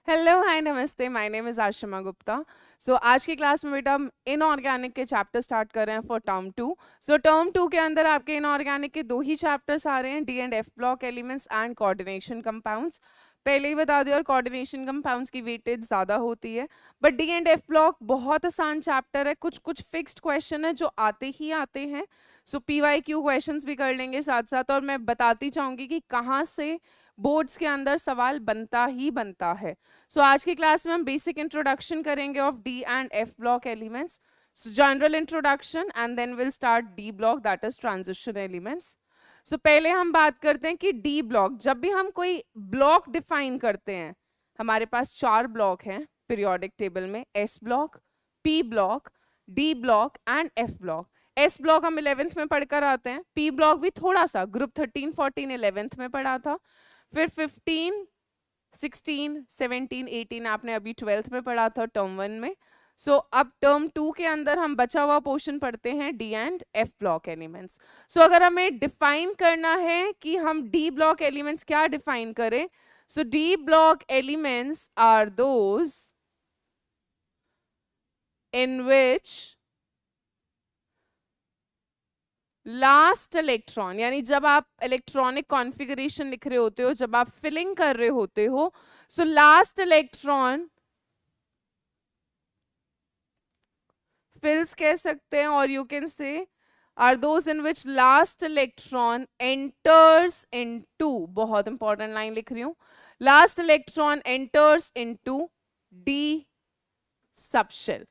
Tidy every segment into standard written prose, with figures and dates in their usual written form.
Hello hi नमस्ते, my name is Ashima Gupta. So आज की क्लास में बेटा हम इनऑर्गेनिक के चैप्टर स्टार्ट कर रहे हैं फॉर टर्म 2। सो टर्म 2 के अंदर आपके इनऑर्गेनिक के 2 ही चैप्टर्स आ रहे हैं, D and F block elements and coordination compounds. पहले ही बता दिया, और कोऑर्डिनेशन कंपाउंड्स की वेटेज ज़्यादा होती है, but D and F block बहुत आसान चैप्टर है। कुछ कुछ फिक्स्ड क्वेश्चन है जो आते ही आते हैं। सो PYQ क्वेश्चंस भी कर लेंगे साथ साथ, और मैं बताती चाहूँगी कि कहाँ से बोर्ड्स के अंदर सवाल बनता ही बनता है। सो आज की क्लास में हम बेसिक इंट्रोडक्शन करेंगे of D and F block elements. So general introduction and then will start D block, that is transition elements. So पहले हम बात करते हैं कि डी ब्लॉक, जब भी हम कोई ब्लॉक डिफाइन करते हैं, हमारे पास 4 ब्लॉक हैं पीरियोडिक टेबल में, S block, P block, D block and F block. S block हम 11th में पढ़कर आते हैं, पी ब्लॉक भी थोड़ा सा ग्रुप 13 14 11th में पढ़ा था, फिर 15 16 17 18 आपने अभी 12th में पढ़ा था टर्म 1 में। सो अब टर्म 2 के अंदर हम बचा हुआ पोर्शन पढ़ते हैं D and F block elements. So अगर हमें डिफाइन करना है कि हम डी ब्लॉक एलिमेंट्स क्या डिफाइन करें, so D block elements are those in which last electron, यानी जब आप इलेक्ट्रॉनिक कॉन्फ़िगरेशन लिख रहे होते हो, जब आप फिलिंग कर रहे होते हो, सो लास्ट इलेक्ट्रॉन फिल्स कह सकते हैं, और you can say are those in which last electron enters into, बहुत इंपॉर्टेंट लाइन लिख रही हूं, last electron enters into d subshell.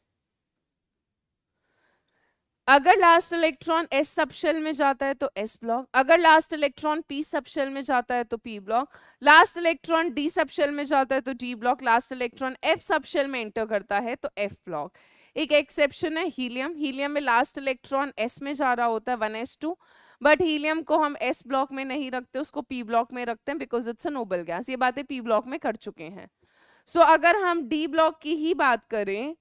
अगर लास्ट इलेक्ट्रॉन एस सबशेल में जाता है तो एस ब्लॉक, अगर लास्ट इलेक्ट्रॉन पी सबशेल में जाता है तो p block, last electron d subshell में जाता है तो d block, last electron f subshell में एंटर करता है तो एफ ब्लॉक। एक एक्सेप्शन है हीलियम, हीलियम में लास्ट इलेक्ट्रॉन एस में जा रहा होता है 1s2, बट हीलियम को हम एस ब्लॉक में नहीं रखते, उसको पी ब्लॉक में रखते हैं because it's a noble gas. ये बातें पी ब्लॉक में कर चुके हैं। सो अगर हम डी ब्लॉक की ही बात करें,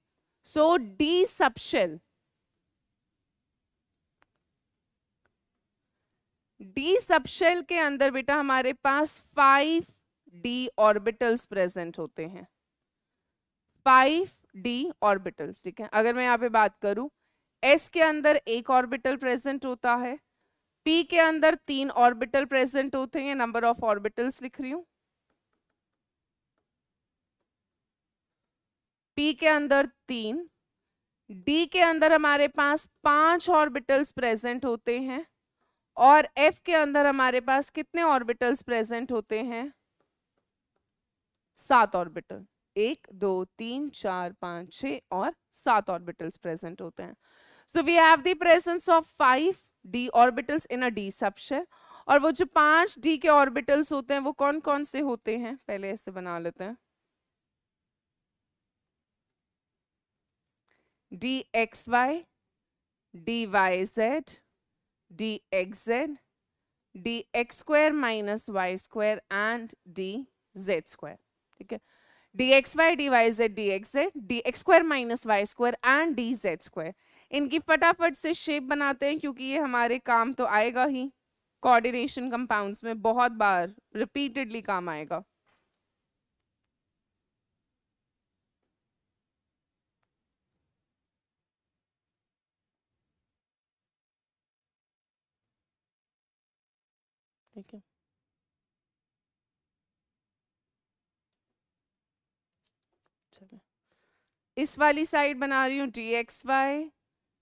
so D subshell, D subshell के अंदर बेटा हमारे पास 5d ऑर्बिटल्स प्रेजेंट होते हैं, 5d ऑर्बिटल्स। ठीक है, अगर मैं यहाँ पे बात करूं, s के अंदर एक ऑर्बिटल प्रेजेंट होता है, p के अंदर 3 ऑर्बिटल प्रेजेंट होते हैं, नंबर ऑफ ऑर्बिटल्स लिख रही हूं, p के अंदर 3, d के अंदर हमारे पास 5 ऑर्बिटल्स प्रेजेंट होते हैं, और f के अंदर हमारे पास कितने ऑर्बिटल्स प्रेजेंट होते हैं, 7 ऑर्बिटल, 1 2 3 4 5 6 और 7 ऑर्बिटल्स प्रेजेंट होते हैं। So we have the presence of 5d orbitals in a d subshell. और वो जो 5d के ऑर्बिटल्स होते हैं वो कौन कौन से होते हैं, पहले ऐसे बना लेते हैं, dxy, dyz, dxz, dx square minus y square and dz square। ठीक है, dxy, dyz, dxz, dx square minus y square and dz square। इनकी फटाफट से शेप बनाते हैं क्योंकि ये हमारे काम तो आएगा ही, कोऑर्डिनेशन कंपाउंड्स में बहुत बार रिपीटेडली काम आएगा। ठीक है, चलो इस वाली साइड बना रही हूँ dxy,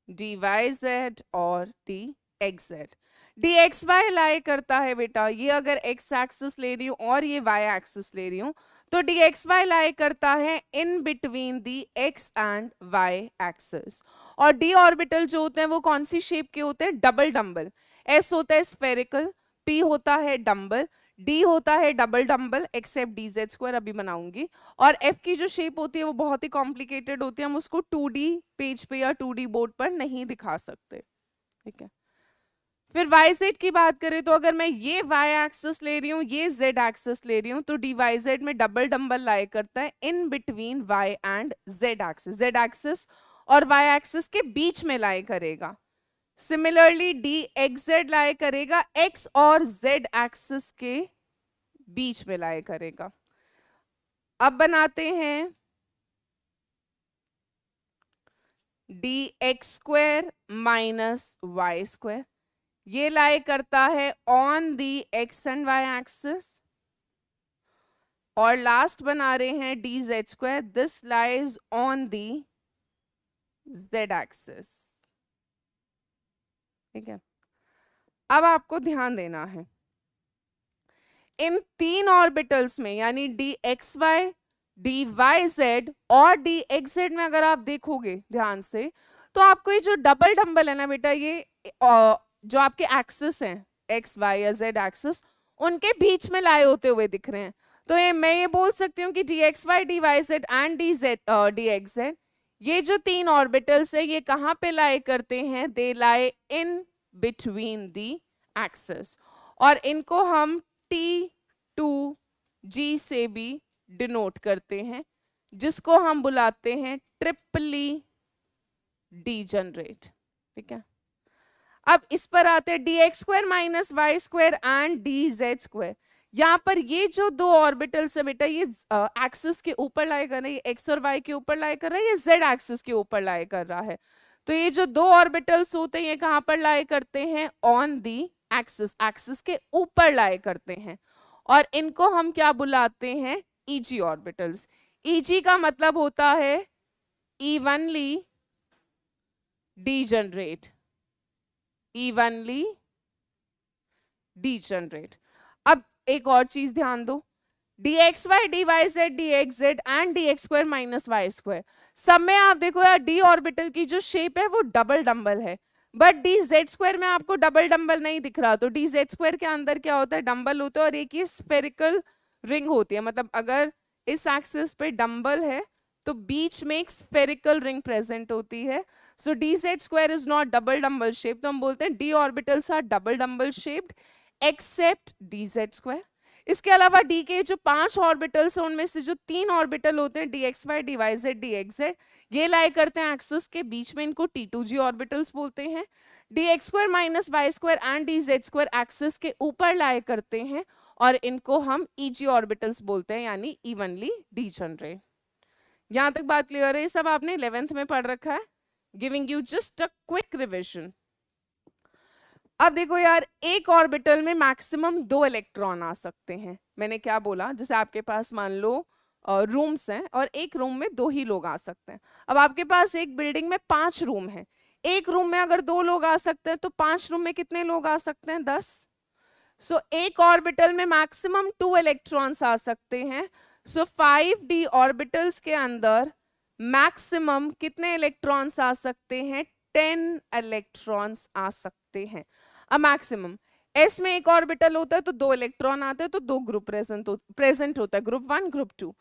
dyz और dxz। dxy लाई करता है बेटा, ये अगर x एक्सिस ले रही हूँ और ये y एक्सिस ले रही हूँ, तो dxy लाई करता है in between the x and y axis. और d ऑर्बिटल जो होते हैं वो कौन सी शेप के होते हैं, डबल डम्बल। s होता है स्फेरिकल, p होता है डम्बल, d होता है double dumbbell except dz square, अभी बनाऊंगी। और f की जो शेप होती है वो बहुत ही कॉम्प्लिकेटेड होती है, हम उसको 2D पेज पे या 2D बोर्ड पर नहीं दिखा सकते। ठीक है, फिर yz की बात करें तो अगर मैं ये y एक्सिस ले रही हूँ, ये z एक्सिस ले रही हूँ, तो dyz में डबल डम्बल लाई करता है in between y and z axis, z axis और y एक्सिस के बीच में लाई करेगा। सिमिलरली dxz लाई करेगा x और z एक्सिस के बीच में लाई करेगा। अब बनाते हैं dx square minus y square, ये लाई करता है on the x and y axis. और लास्ट बना रहे हैं dz square, this lies on the z axis. ठीक है, अब आपको ध्यान देना है इन तीन ऑर्बिटल्स में, यानी dxy, dyz और dxz में अगर आप देखोगे ध्यान से, तो आपको ये जो डबल डंबल है ना बेटा, ये जो आपके एक्सिस हैं एक्स वाई या जेड एक्सिस, उनके बीच में लाए होते हुए दिख रहे हैं। तो मैं ये बोल सकती हूँ कि dxy, dyz एंड dxz, ये जो तीन ऑर्बिटल्स है ये कहाँ पे लाए करते हैं, दे लाए इन बिटवीन दी एक्सिस, और इनको हम T2G से भी डिनोट करते हैं, जिसको हम बुलाते हैं ट्रिपली डीजनरेट। ठीक है, अब इस पर आते हैं dx square minus y square and dz square. यहाँ पर ये जो दो ऑर्बिटल्स है बेटा, ये एक्सिस के ऊपर लाई कर रहा है, ये x और y के ऊपर लाई कर रहा है, ये z एक्सिस के ऊपर लाई कर रहा है। तो ये जो दो ऑर्बिटल्स होते हैं ये कहाँ पर लाई करते हैं, ऑन दी एक्सिस, एक्सिस के ऊपर लाई करते हैं, और इनको हम क्या बुलाते हैं, ईजी ऑर्बिटल्स। ईजी का मतलब होता है इवनली डीजनरेट, इवनली डीजनरेट। अब एक और चीज ध्यान दो, dxy, dyz, dxz and dx square minus y square, सब में आप देखो यार डी ऑर्बिटल की जो शेप है वो डबल डंबल है, बट dz स्क्वायर में आपको डबल डंबल नहीं दिख रहा। तो dz स्क्वायर के अंदर क्या होता है, डंबल होता है, और एक ही स्फेरिकल रिंग होती है, मतलब अगर इस एक्सिस पे डंबल है तो बीच में एक स्फेरिकल रिंग प्रेजेंट होती है। So dz square is not double dumbbell shape, तो हम बोलते हैं d orbitals are double dumbbell shaped except dz square. इसके अलावा डी के जो 5 ऑर्बिटल्स हैं उनमें से जो 3 ऑर्बिटल होते हैं dxy, dyz, dxz, ये लाई करते हैं एक्सिस के बीच में, इनको T2G ऑर्बिटल्स बोलते हैं। dx square minus y square and dz square axis के ऊपर लाई करते हैं, और इनको हम EG ऑर्बिटल्स बोलते हैं, यानी इवनली डीजनरेट। यहां तक बात क्लियर है? ये सब आपने 11th में पढ़ रखा है, giving you just a quick revision. अब देखो यार, एक ऑर्बिटल में मैक्सिमम 2 इलेक्ट्रॉन आ सकते हैं। मैंने क्या बोला, जैसे आपके पास मान लो रूम्स हैं और एक रूम में 2 ही लोग आ सकते हैं। अब आपके पास एक बिल्डिंग में 5 रूम हैं, एक रूम में अगर 2 लोग आ सकते हैं तो 5 रूम में कितने लोग आ सकते हैं, 10। सो एक ऑर्बिटल में मैक्सिमम 2 इलेक्ट्रॉन्स आ सकते हैं। सो 5d ऑर्बिटल्स के अंदर मैक्सिमम कितने इलेक्ट्रॉन्स आ सकते हैं, 10 इलेक्ट्रॉन्स आ सकते हैं। अब मैक्सिमम s में एक ऑर्बिटल होता है तो 2 इलेक्ट्रॉन आते हैं, तो 2 ग्रुप प्रेजेंट होता है, ग्रुप 1 ग्रुप 2।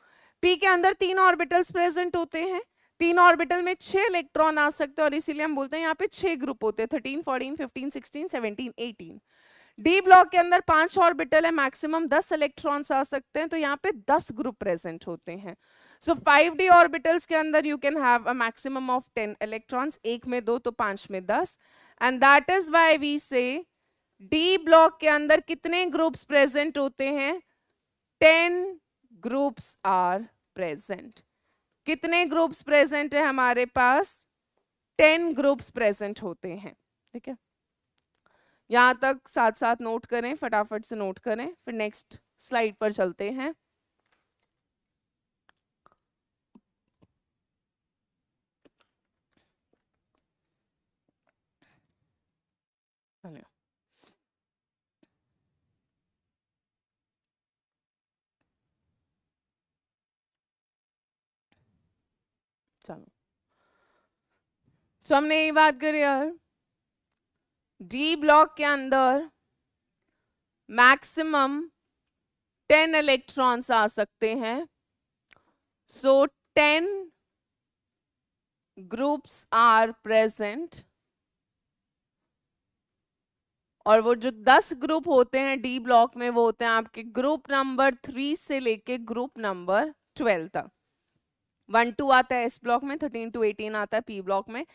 p के अंदर 3 ऑर्बिटल्स प्रेजेंट होते हैं, 3 ऑर्बिटल में 6 इलेक्ट्रॉन आ सकते हैं, और इसीलिए हम बोलते हैं यहाँ पे 6 ग्रुप होते हैं, 13 14 15 16 17 18। डी ब्लॉक के अंदर 5 ऑर्बिटल है, मैक्सिमम 10 इलेक्ट्रॉन्स आ सकते हैं, तो यहाँ पे 10 ग्रुप प्रेजेंट होते हैं। सो 5d ऑर्बिटल्स के अंदर you can have a maximum of 10 electrons, एक में 2 तो 5 में 10, and that is why we say d block के अंदर कितने ग्रुप्स प्रेजेंट होते हैं, 10 ग्रुप्स आर प्रेजेंट। कितने ग्रुप्स प्रेजेंट है हमारे पास, 10 ग्रुप्स प्रेजेंट होते हैं। ठीक है, यहां तक साथ साथ नोट करें, फटाफट से नोट करें, फिर नेक्स्ट स्लाइड पर चलते हैं। चलो, तो हमने यही बात करी यार, डी ब्लॉक के अंदर मैक्सिमम 10 इलेक्ट्रॉन्स आ सकते हैं। सो 10 ग्रुप्स आर प्रेजेंट, और वो जो 10 ग्रुप होते हैं डी ब्लॉक में, वो होते हैं आपके ग्रुप नंबर 3 से लेके ग्रुप नंबर 12 तक। 1 2 आता है एस ब्लॉक में, 13 to 18 आता है पी ब्लॉक में,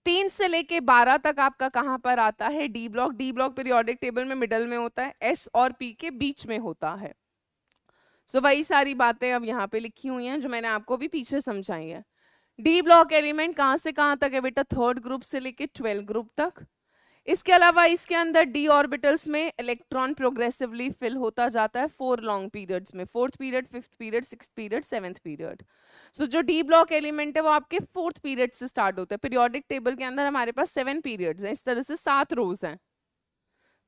3 से लेके 12 तक आपका कहां पर आता है, d block. D block periodic table में मिडल में होता है, एस और पी के बीच में होता है। सो वही सारी बातें अब यहाँ पे लिखी हुई हैं जो मैंने आपको भी पीछे समझाई है। डी ब्लॉक एलिमेंट कहाँ से कहाँ तक है बेटा? थर्ड ग्रुप से लेके 12 ग्रुप तक। इसके अलावा इसके अंदर डी ऑर्बिटल्स में इलेक्ट्रॉन प्रोग्रेसिवली फिल होता जाता है 4 लॉन्ग पीरियड्स में, 4th period, 5th period, 6th period, 7th period. So जो डी ब्लॉक एलिमेंट है वो आपके 4th पीरियड से स्टार्ट होता है। पीरियोडिक टेबल के अंदर हमारे पास 7 पीरियड्स हैं, इस तरह से 7 रोज हैं।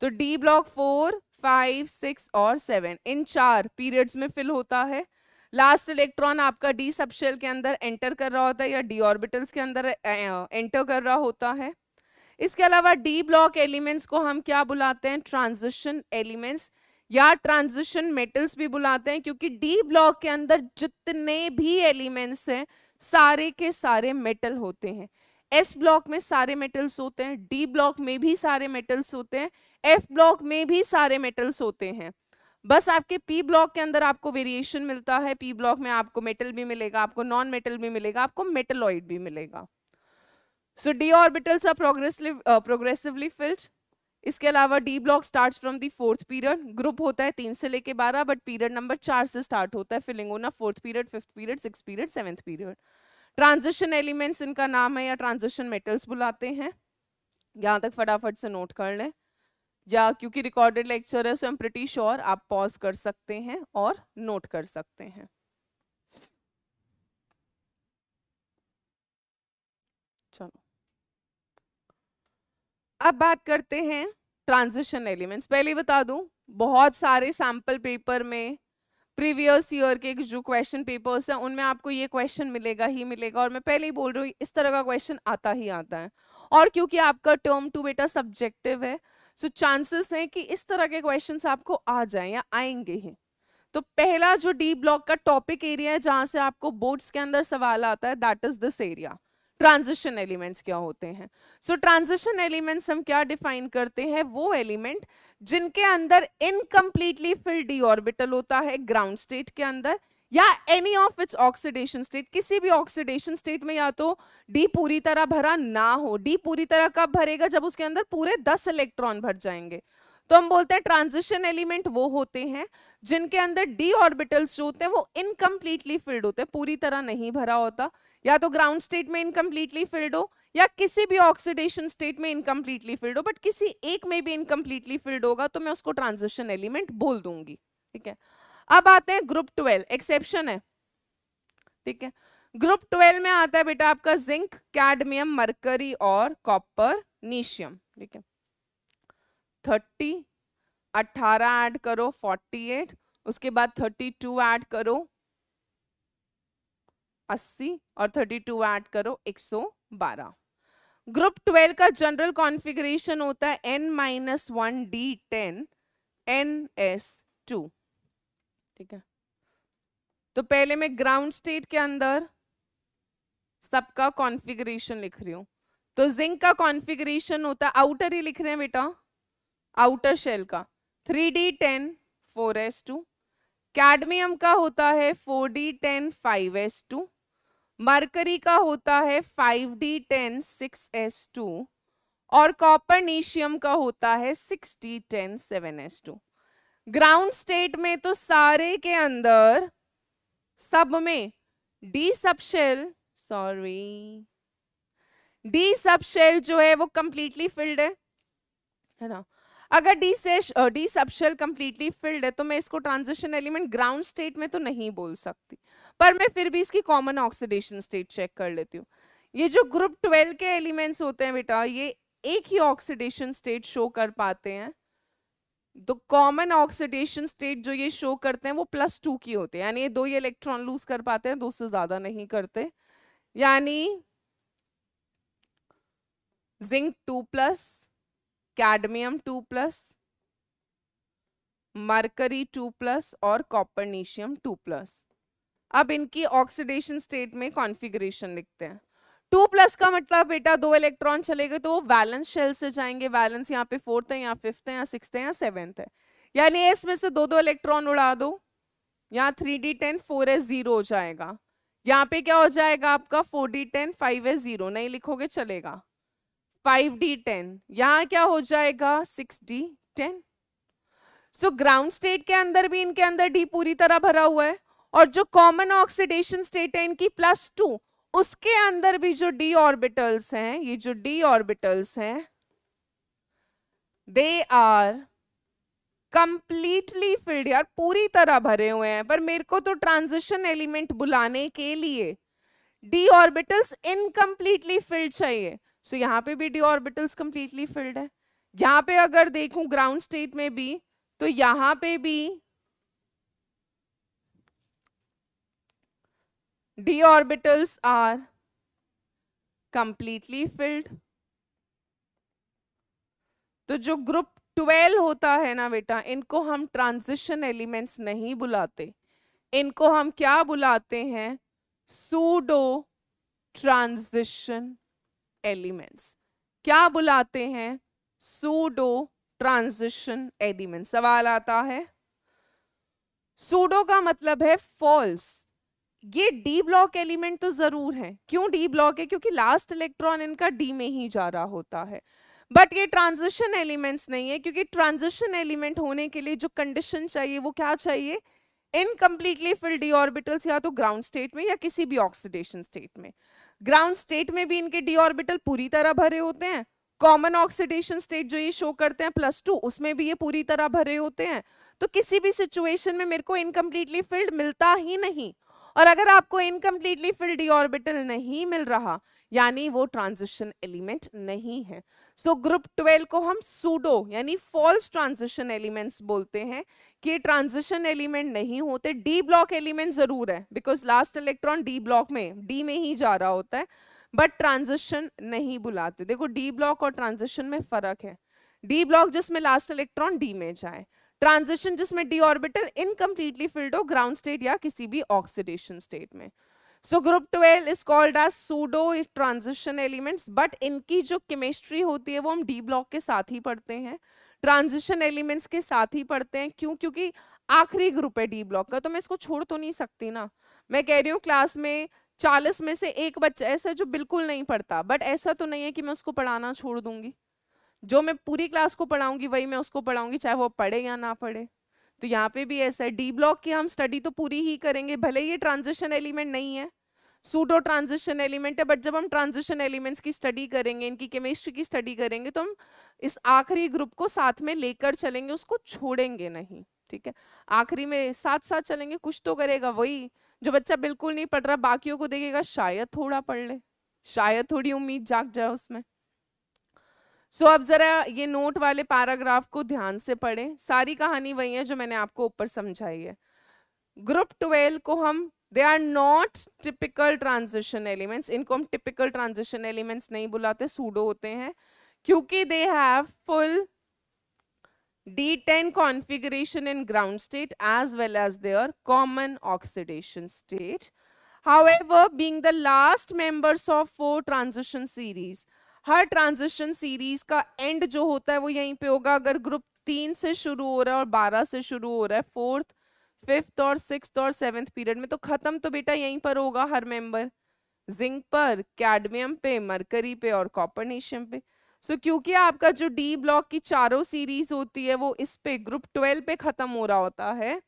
तो डी ब्लॉक 4, 5, 6 और 7 इन 4 पीरियड्स में फिल होता है। लास्ट इलेक्ट्रॉन आपका डी सबशेल के अंदर एंटर कर रहा होता है या डी ऑर्बिटल्स के अंदर एंटर कर रहा होता है। इसके अलावा डी ब्लॉक एलिमेंट्स को हम क्या बुलाते हैं? ट्रांजिशन एलिमेंट्स या ट्रांजिशन मेटल्स भी बुलाते हैं, क्योंकि डी ब्लॉक के अंदर जितने भी एलिमेंट्स हैं सारे के सारे मेटल होते हैं। एस ब्लॉक में सारे मेटल्स होते हैं, डी ब्लॉक में भी सारे मेटल्स होते हैं, एफ ब्लॉक में भी सारे मेटल्स होते हैं। बस आपके पी ब्लॉक के अंदर आपको वेरिएशन मिलता है। पी ब्लॉक में आपको मेटल भी मिलेगा, आपको नॉन मेटल भी मिलेगा, आपको मेटलॉइड भी मिलेगा। So D orbitals are progressively filled. इसके अलावा D block starts from the 4th period. Group होता है 3 से लेके 12, बट पीरियड नंबर 4 से स्टार्ट होता है फिलिंग होना 4th period, 5th period, 6th period, 7th period. Transition elements इनका नाम है या ट्रांजिशन मेटल्स बुलाते हैं। यहाँ तक फटाफट से नोट कर लें, या क्योंकि रिकॉर्डेड लेक्चर है सो आई एम प्रीटी श्योर आप पॉज कर सकते हैं और नोट कर सकते हैं। चलो अब बात करते हैं ट्रांजिशन एलिमेंट्स। पहले बता दूं, बहुत सारे सैंपल पेपर में प्रीवियस ईयर के जो क्वेश्चन पेपर्स हैं उनमें आपको ये क्वेश्चन मिलेगा ही मिलेगा, और मैं पहले ही बोल रही हूँ इस तरह का क्वेश्चन आता ही आता है। और क्योंकि आपका टर्म 2 बेटा सब्जेक्टिव है, सो चांसेस हैं कि इस तरह के क्वेश्चंस आपको आ जाएं या आएंगे ही। तो पहला जो डी ब्लॉक का टॉपिक एरिया है जहां से आपको बोर्ड्स के अंदर सवाल आता है, that is this area. Transition elements क्या होते हैं? सो ट्रांजिशन एलिमेंट्स हम क्या डिफाइन करते हैं? वो एलिमेंट जिनके अंदर इनकम्प्लीटली फिल्ड डी ऑर्बिटल होता है ग्राउंड स्टेट के अंदर, या any of its oxidation state. किसी भी ऑक्सीडेशन स्टेट में या तो डी पूरी तरह भरा ना हो। डी पूरी तरह कब भरेगा? जब उसके अंदर पूरे 10 इलेक्ट्रॉन भर जाएंगे। तो हम बोलते हैं ट्रांजिशन एलिमेंट वो होते हैं जिनके अंदर डी ऑर्बिटल्स जो होते हैं वो इनकम्प्लीटली फिल्ड होते हैं, पूरी तरह नहीं भरा होता। या तो ग्राउंड स्टेट में इनकम्प्लीटली फिल्ड हो या किसी भी ऑक्सीडेशन स्टेट में इनकम्प्लीटली फिल्ड हो, बट किसी एक में भी इनकम्प्लीटली फिल्ड होगा तो मैं उसको ट्रांजिशन एलिमेंट बोल दूंगी। ठीक है, अब आते हैं ग्रुप 12। एक्सेप्शन है, ठीक है। ग्रुप 12 में आता है बेटा आपका जिंक, कैडमियम, मरकरी और कॉपर, नीशियम। ठीक है, 30, 18 ऐड करो 48, उसके बाद 32 ऐड करो 80 और 32 ऐड करो 112। ग्रुप 12 का जनरल कॉन्फ़िगरेशन होता है N-1D10 NS2। ठीक है, तो पहले मैं ग्राउंड स्टेट के अंदर सबका कॉन्फ़िगरेशन लिख रही हूं। तो जिंक का कॉन्फ़िगरेशन होता है, आउटर ही लिख रहे हैं बेटा, आउटर शेल का 3D10 4s2। कैडमियम का होता है 4D10 5s2। मरकरी का होता है 5D10 6s2 और कॉपरनीशियम का होता है 6D10 7s2। ग्राउंड स्टेट में तो सारे के अंदर सब में D subshell, sorry, D subshell जो है वो कंप्लीटली फिल्ड है ना। अगर डी सबशेल कंप्लीटली फिल्ड है तो मैं इसको ट्रांजिशन एलिमेंट ग्राउंड स्टेट में तो नहीं बोल सकती, पर मैं फिर भी इसकी कॉमन ऑक्सीडेशन स्टेट चेक कर लेती हूँ। ये जो ग्रुप 12 के एलिमेंट्स होते हैं बेटा, ये एक ही ऑक्सीडेशन स्टेट शो कर पाते हैं। तो कॉमन ऑक्सीडेशन स्टेट जो ये शो करते हैं वो +2 की होते हैं, यानी ये 2 ही इलेक्ट्रॉन लूज कर पाते हैं, 2 से ज्यादा नहीं करते। यानी जिंक 2+, कैडमियम 2+, मरकरी 2+ और कॉपरनीशियम 2+। अब इनकी ऑक्सीडेशन स्टेट में कॉन्फ़िगरेशन लिखते हैं। 2+ का मतलब बेटा 2 इलेक्ट्रॉन चले गए तो वो वैलेंस शेल से जाएंगे। वैलेंस यहाँ पे 4th है, यहाँ 5th है, यहाँ 6th है, यहाँ 7th है, यानी इसमें से 2 इलेक्ट्रॉन उड़ा दो। यहाँ 3D10 4s0 हो जाएगा। यहाँ पे क्या हो जाएगा आपका 4D10 5s0, नहीं लिखोगे चलेगा। 5D10 यहाँ क्या हो जाएगा 6D10। सो ग्राउंड स्टेट के अंदर भी इनके अंदर डी पूरी तरह भरा हुआ है, और जो कॉमन ऑक्सीडेशन स्टेट है इनकी +2, उसके अंदर भी जो डी ऑर्बिटल्स हैं, ये जो डी ऑर्बिटल्स हैं, दे आर कंप्लीटली फिल्ड, यार पूरी तरह भरे हुए हैं। पर मेरे को तो ट्रांजिशन एलिमेंट बुलाने के लिए डी ऑर्बिटल्स इनकम्प्लीटली फिल्ड चाहिए। सो यहाँ पे भी डी ऑर्बिटल्स कंप्लीटली फिल्ड है। यहाँ पे अगर देखूं ग्राउंड स्टेट में भी, तो यहाँ पे भी d orbitals are completely filled. तो जो ग्रुप 12 होता है ना बेटा, इनको हम ट्रांजिशन एलिमेंट्स नहीं बुलाते, इनको हम क्या बुलाते हैं? Pseudo transition elements. क्या बुलाते हैं? Pseudo transition element. सवाल आता है, सूडो का मतलब है फॉल्स। ये डी ब्लॉक एलिमेंट तो जरूर है। क्यों डी ब्लॉक है? क्योंकि लास्ट इलेक्ट्रॉन इनका डी में ही जा रहा होता है। बट ये ट्रांजिशन एलिमेंट्स नहीं है, क्योंकि ट्रांजिशन एलिमेंट होने के लिए जो कंडीशन चाहिए वो क्या चाहिए? इनकम्प्लीटली फिल्ड डी ऑर्बिटल्स, या तो ग्राउंड स्टेट में या किसी भी ऑक्सीडेशन स्टेट में। ग्राउंड स्टेट में भी इनके डी ऑर्बिटल पूरी तरह भरे होते हैं। कॉमन ऑक्सीडेशन स्टेट जो ये शो करते हैं +2, उसमें भी ये पूरी तरह भरे होते हैं। तो किसी भी सिचुएशन में मेरे को इनकम्प्लीटली फिल्ड मिलता ही नहीं। और अगर आपको इनकम्प्लीटली फिल्ड डी ऑर्बिटल नहीं मिल रहा, यानी वो ट्रांजिशन एलिमेंट नहीं है। सो ग्रुप 12 को हम सूडो यानी फॉल्स ट्रांजिशन एलिमेंट्स बोलते हैं, कि ट्रांजिशन एलिमेंट नहीं होते। डी ब्लॉक एलिमेंट जरूर है, because last electron D block में, डी में ही जा रहा होता है, बट ट्रांजिशन नहीं बुलाते। देखो डी ब्लॉक और ट्रांजिशन में फर्क है। डी ब्लॉक जिसमें लास्ट इलेक्ट्रॉन डी में जाए, ट्रांजिशन जिसमें डी ऑर्बिटल इनकम्प्लीटली फिल्ड हो ग्राउंड स्टेट या किसी भी ऑक्सीडेशन स्टेट में। So group 12 is called as pseudo transition elements, but इनकी जो केमिस्ट्री होती है वो हम डी ब्लॉक के साथ ही पढ़ते हैं, ट्रांजिशन एलिमेंट्स के साथ ही पढ़ते हैं। क्यों? क्योंकि आखिरी ग्रुप है डी ब्लॉक का, तो मैं इसको छोड़ तो नहीं सकती ना। मैं कह रही हूँ क्लास में 40 में से एक बच्चा ऐसा जो बिल्कुल नहीं पढ़ता, बट ऐसा तो नहीं है कि मैं उसको पढ़ाना छोड़ दूंगी। जो मैं पूरी क्लास को पढ़ाऊंगी वही मैं उसको पढ़ाऊंगी, चाहे वो पढ़े या ना पढ़े। तो यहाँ पे भी ऐसा है, डी ब्लॉक की हम स्टडी तो पूरी ही करेंगे, भले ये ट्रांजिशन एलिमेंट नहीं है, सूडो ट्रांजिशन एलिमेंट है, बट जब हम ट्रांजिशन एलिमेंट्स की स्टडी करेंगे, इनकी केमिस्ट्री की स्टडी करेंगे, तो हम इस आखिरी ग्रुप को साथ में लेकर चलेंगे, उसको छोड़ेंगे नहीं। ठीक है, आखिरी में साथ साथ चलेंगे। कुछ तो करेगा वही, जो बच्चा बिल्कुल नहीं पढ़ रहा बाकियों को देखेगा शायद थोड़ा पढ़ ले, शायद थोड़ी उम्मीद जाग जाए उसमें। सो अब जरा ये नोट वाले पैराग्राफ को ध्यान से पढ़ें। सारी कहानी वही है जो मैंने आपको ऊपर समझाई है। ग्रुप 12 को हम, they are not typical transition elements, इनको हम टिपिकल ट्रांजिशन एलिमेंट्स नहीं बुलाते, सूडो होते हैं, क्योंकि they have full D10 configuration in ground state as well as their common oxidation state. However, being the last members of 4 transition series, her transition series का and जो होता है वो यहीं पे होगा। अगर ग्रुप 3 से शुरू हो रहा है और 12 से शुरू हो रहा है, 4th, 5th और 6th और 7th पीरियड में, तो खत्म तो बेटा यहीं पर होगा हर मेंबर, जिंक पर, कैडमियम पे, मरकरी पे और कॉपरनेशियम पे। सो क्योंकि आपका जो डी ब्लॉक की चारों सीरीज होती है वो इस पे ग्रुप 12 पे खत्म हो रहा होता है।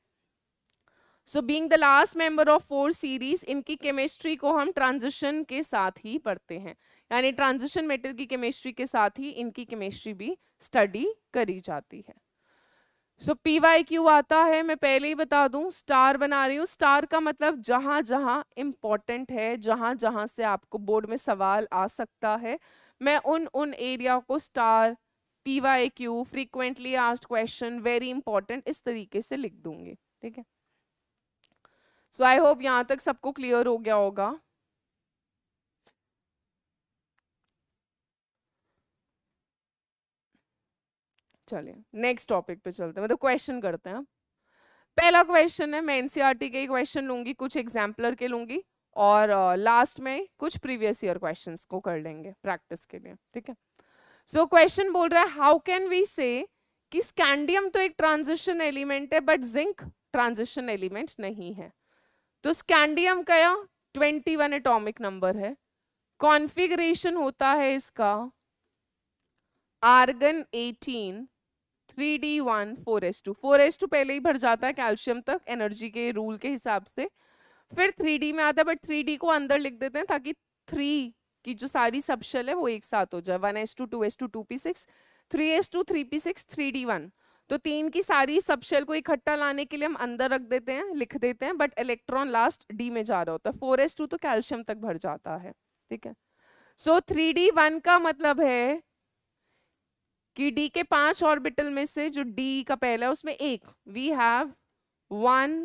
So being the last member of 4 series, इनकी केमिस्ट्री को हम ट्रांजिशन के साथ ही पढ़ते हैं, यानी ट्रांजिशन मेटल की केमिस्ट्री के साथ ही इनकी केमिस्ट्री भी स्टडी करी जाती है। सो PYQ आता है, मैं पहले ही बता दूं, स्टार बना रही हूँ। स्टार का मतलब जहां जहां इंपॉर्टेंट है, जहां जहां से आपको बोर्ड में सवाल आ सकता है, मैं उन एरिया को star, PYQ, frequently asked question, very important, इस तरीके से लिख दूंगी। ठीक है, सो आई होप यहाँ तक सबको क्लियर हो गया होगा। चलिए नेक्स्ट टॉपिक पे चलते हैं, मतलब क्वेश्चन करते हैं। पहला क्वेश्चन है, मैं एनसीईआरटी के ही क्वेश्चन लूंगी, कुछ एग्जाम्पलर के लूंगी, और लास्ट में कुछ प्रीवियस ईयर क्वेश्चंस को कर लेंगे प्रैक्टिस के लिए। ठीक है, सो क्वेश्चन बोल रहा है, हाउ कैन वी से कि स्कैंडियम तो एक ट्रांजिशन एलिमेंट है बट जिंक ट्रांजिशन एलिमेंट नहीं है। तो स्कैंडियम का 21 एटॉमिक नंबर है, कॉन्फ़िगरेशन होता है इसका आर्गन 18 3d1 4s2, 4s2 पहले ही भर जाता है कैल्शियम तक एनर्जी के रूल के हिसाब से, फिर 3d में आता है, बट 3d को अंदर लिख देते हैं ताकि 3 की जो सारी सबशेल है वो एक साथ हो जाए, 1s2 2s2 2p6 3s2 3p6 3d1। तो 3 की सारी सबशेल को इकट्ठा लाने के लिए हम अंदर रख देते हैं, लिख देते हैं, बट इलेक्ट्रॉन लास्ट डी में जा रहा होता है, 4s2 तो कैल्शियम तक भर जाता है, ठीक है। सो 3d1 का मतलब है कि डी के 5 ऑर्बिटल में से जो डी का पहला है उसमें एक, we have 1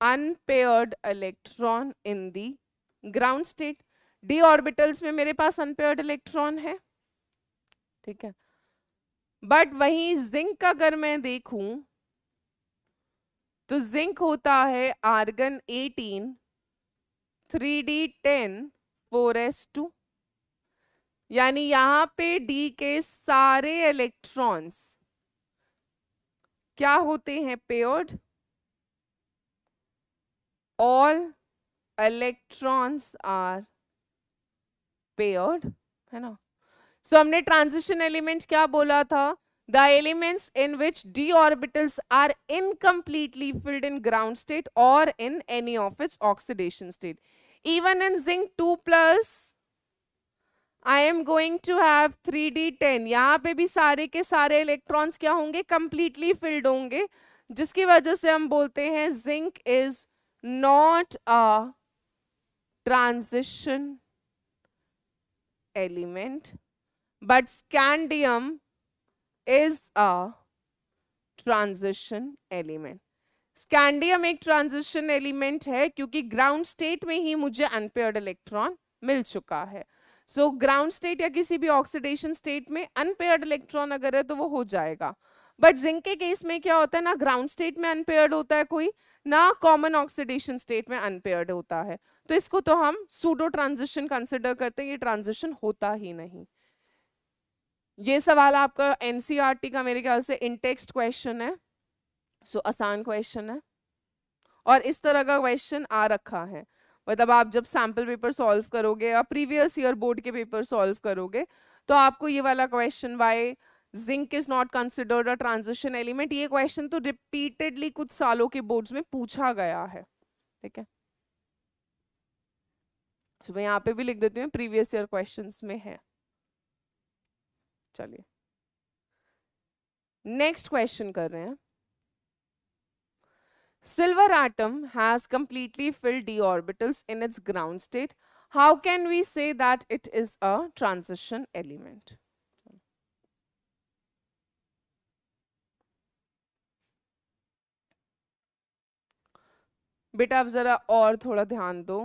unpaired electron in the ground state. D orbitals में मेरे पास अनपेयर्ड इलेक्ट्रॉन है, ठीक है। बट वहीं जिंक अगर मैं देखूं तो जिंक होता है आर्गन 18 3d10 4s2, यानी यहां पे डी के सारे इलेक्ट्रॉन्स क्या होते हैं, paired. All electrons are paired, है ना। सो हमने ट्रांजिशन एलिमेंट क्या बोला था, the elements in which d orbitals are incompletely filled in ground state or in any of its oxidation state. Even in zinc 2+ I am going to have 3d10, यहाँ पे भी सारे के सारे इलेक्ट्रॉन्स क्या होंगे, कंप्लीटली फिल्ड होंगे, जिसकी वजह से हम बोलते हैं zinc is not a transition element but scandium is a transition element. Scandium एक ट्रांजिशन एलिमेंट है क्योंकि ग्राउंड स्टेट में ही मुझे अनपेयर्ड इलेक्ट्रॉन मिल चुका है। सो ग्राउंड स्टेट या किसी भी ऑक्सीडेशन स्टेट में अनपेयर्ड इलेक्ट्रॉन अगर है तो वो हो जाएगा, बट जिंक के केस में क्या होता है, ना ग्राउंड स्टेट में अनपेयर्ड होता है कोई, ना कॉमन ऑक्सीडेशन स्टेट में अनपेयर्ड होता है, तो इसको तो हम सूडो ट्रांजिशन कंसिडर करते हैं, ये ट्रांजिशन होता ही नहीं। ये सवाल आपका एनसीईआरटी का मेरे ख्याल से इन टेक्स्ट क्वेश्चन है, सो आसान क्वेश्चन है, और इस तरह का क्वेश्चन आ रखा है, मतलब आप जब सैंपल पेपर सॉल्व करोगे या प्रीवियस ईयर बोर्ड के पेपर सॉल्व करोगे तो आपको ये वाला question, why zinc is not considered a transition element, ये क्वेश्चन तो रिपीटेडली कुछ सालों के बोर्ड्स में पूछा गया है, ठीक है। तो मैं यहाँ पे भी लिख देती हूँ प्रीवियस ईयर क्वेश्चंस में है। चलिए नेक्स्ट क्वेश्चन कर रहे हैं। Silver atom has completely filled d orbitals in its ground state. How can we say that it is a transition element? बेटा अब जरा और थोड़ा ध्यान दो,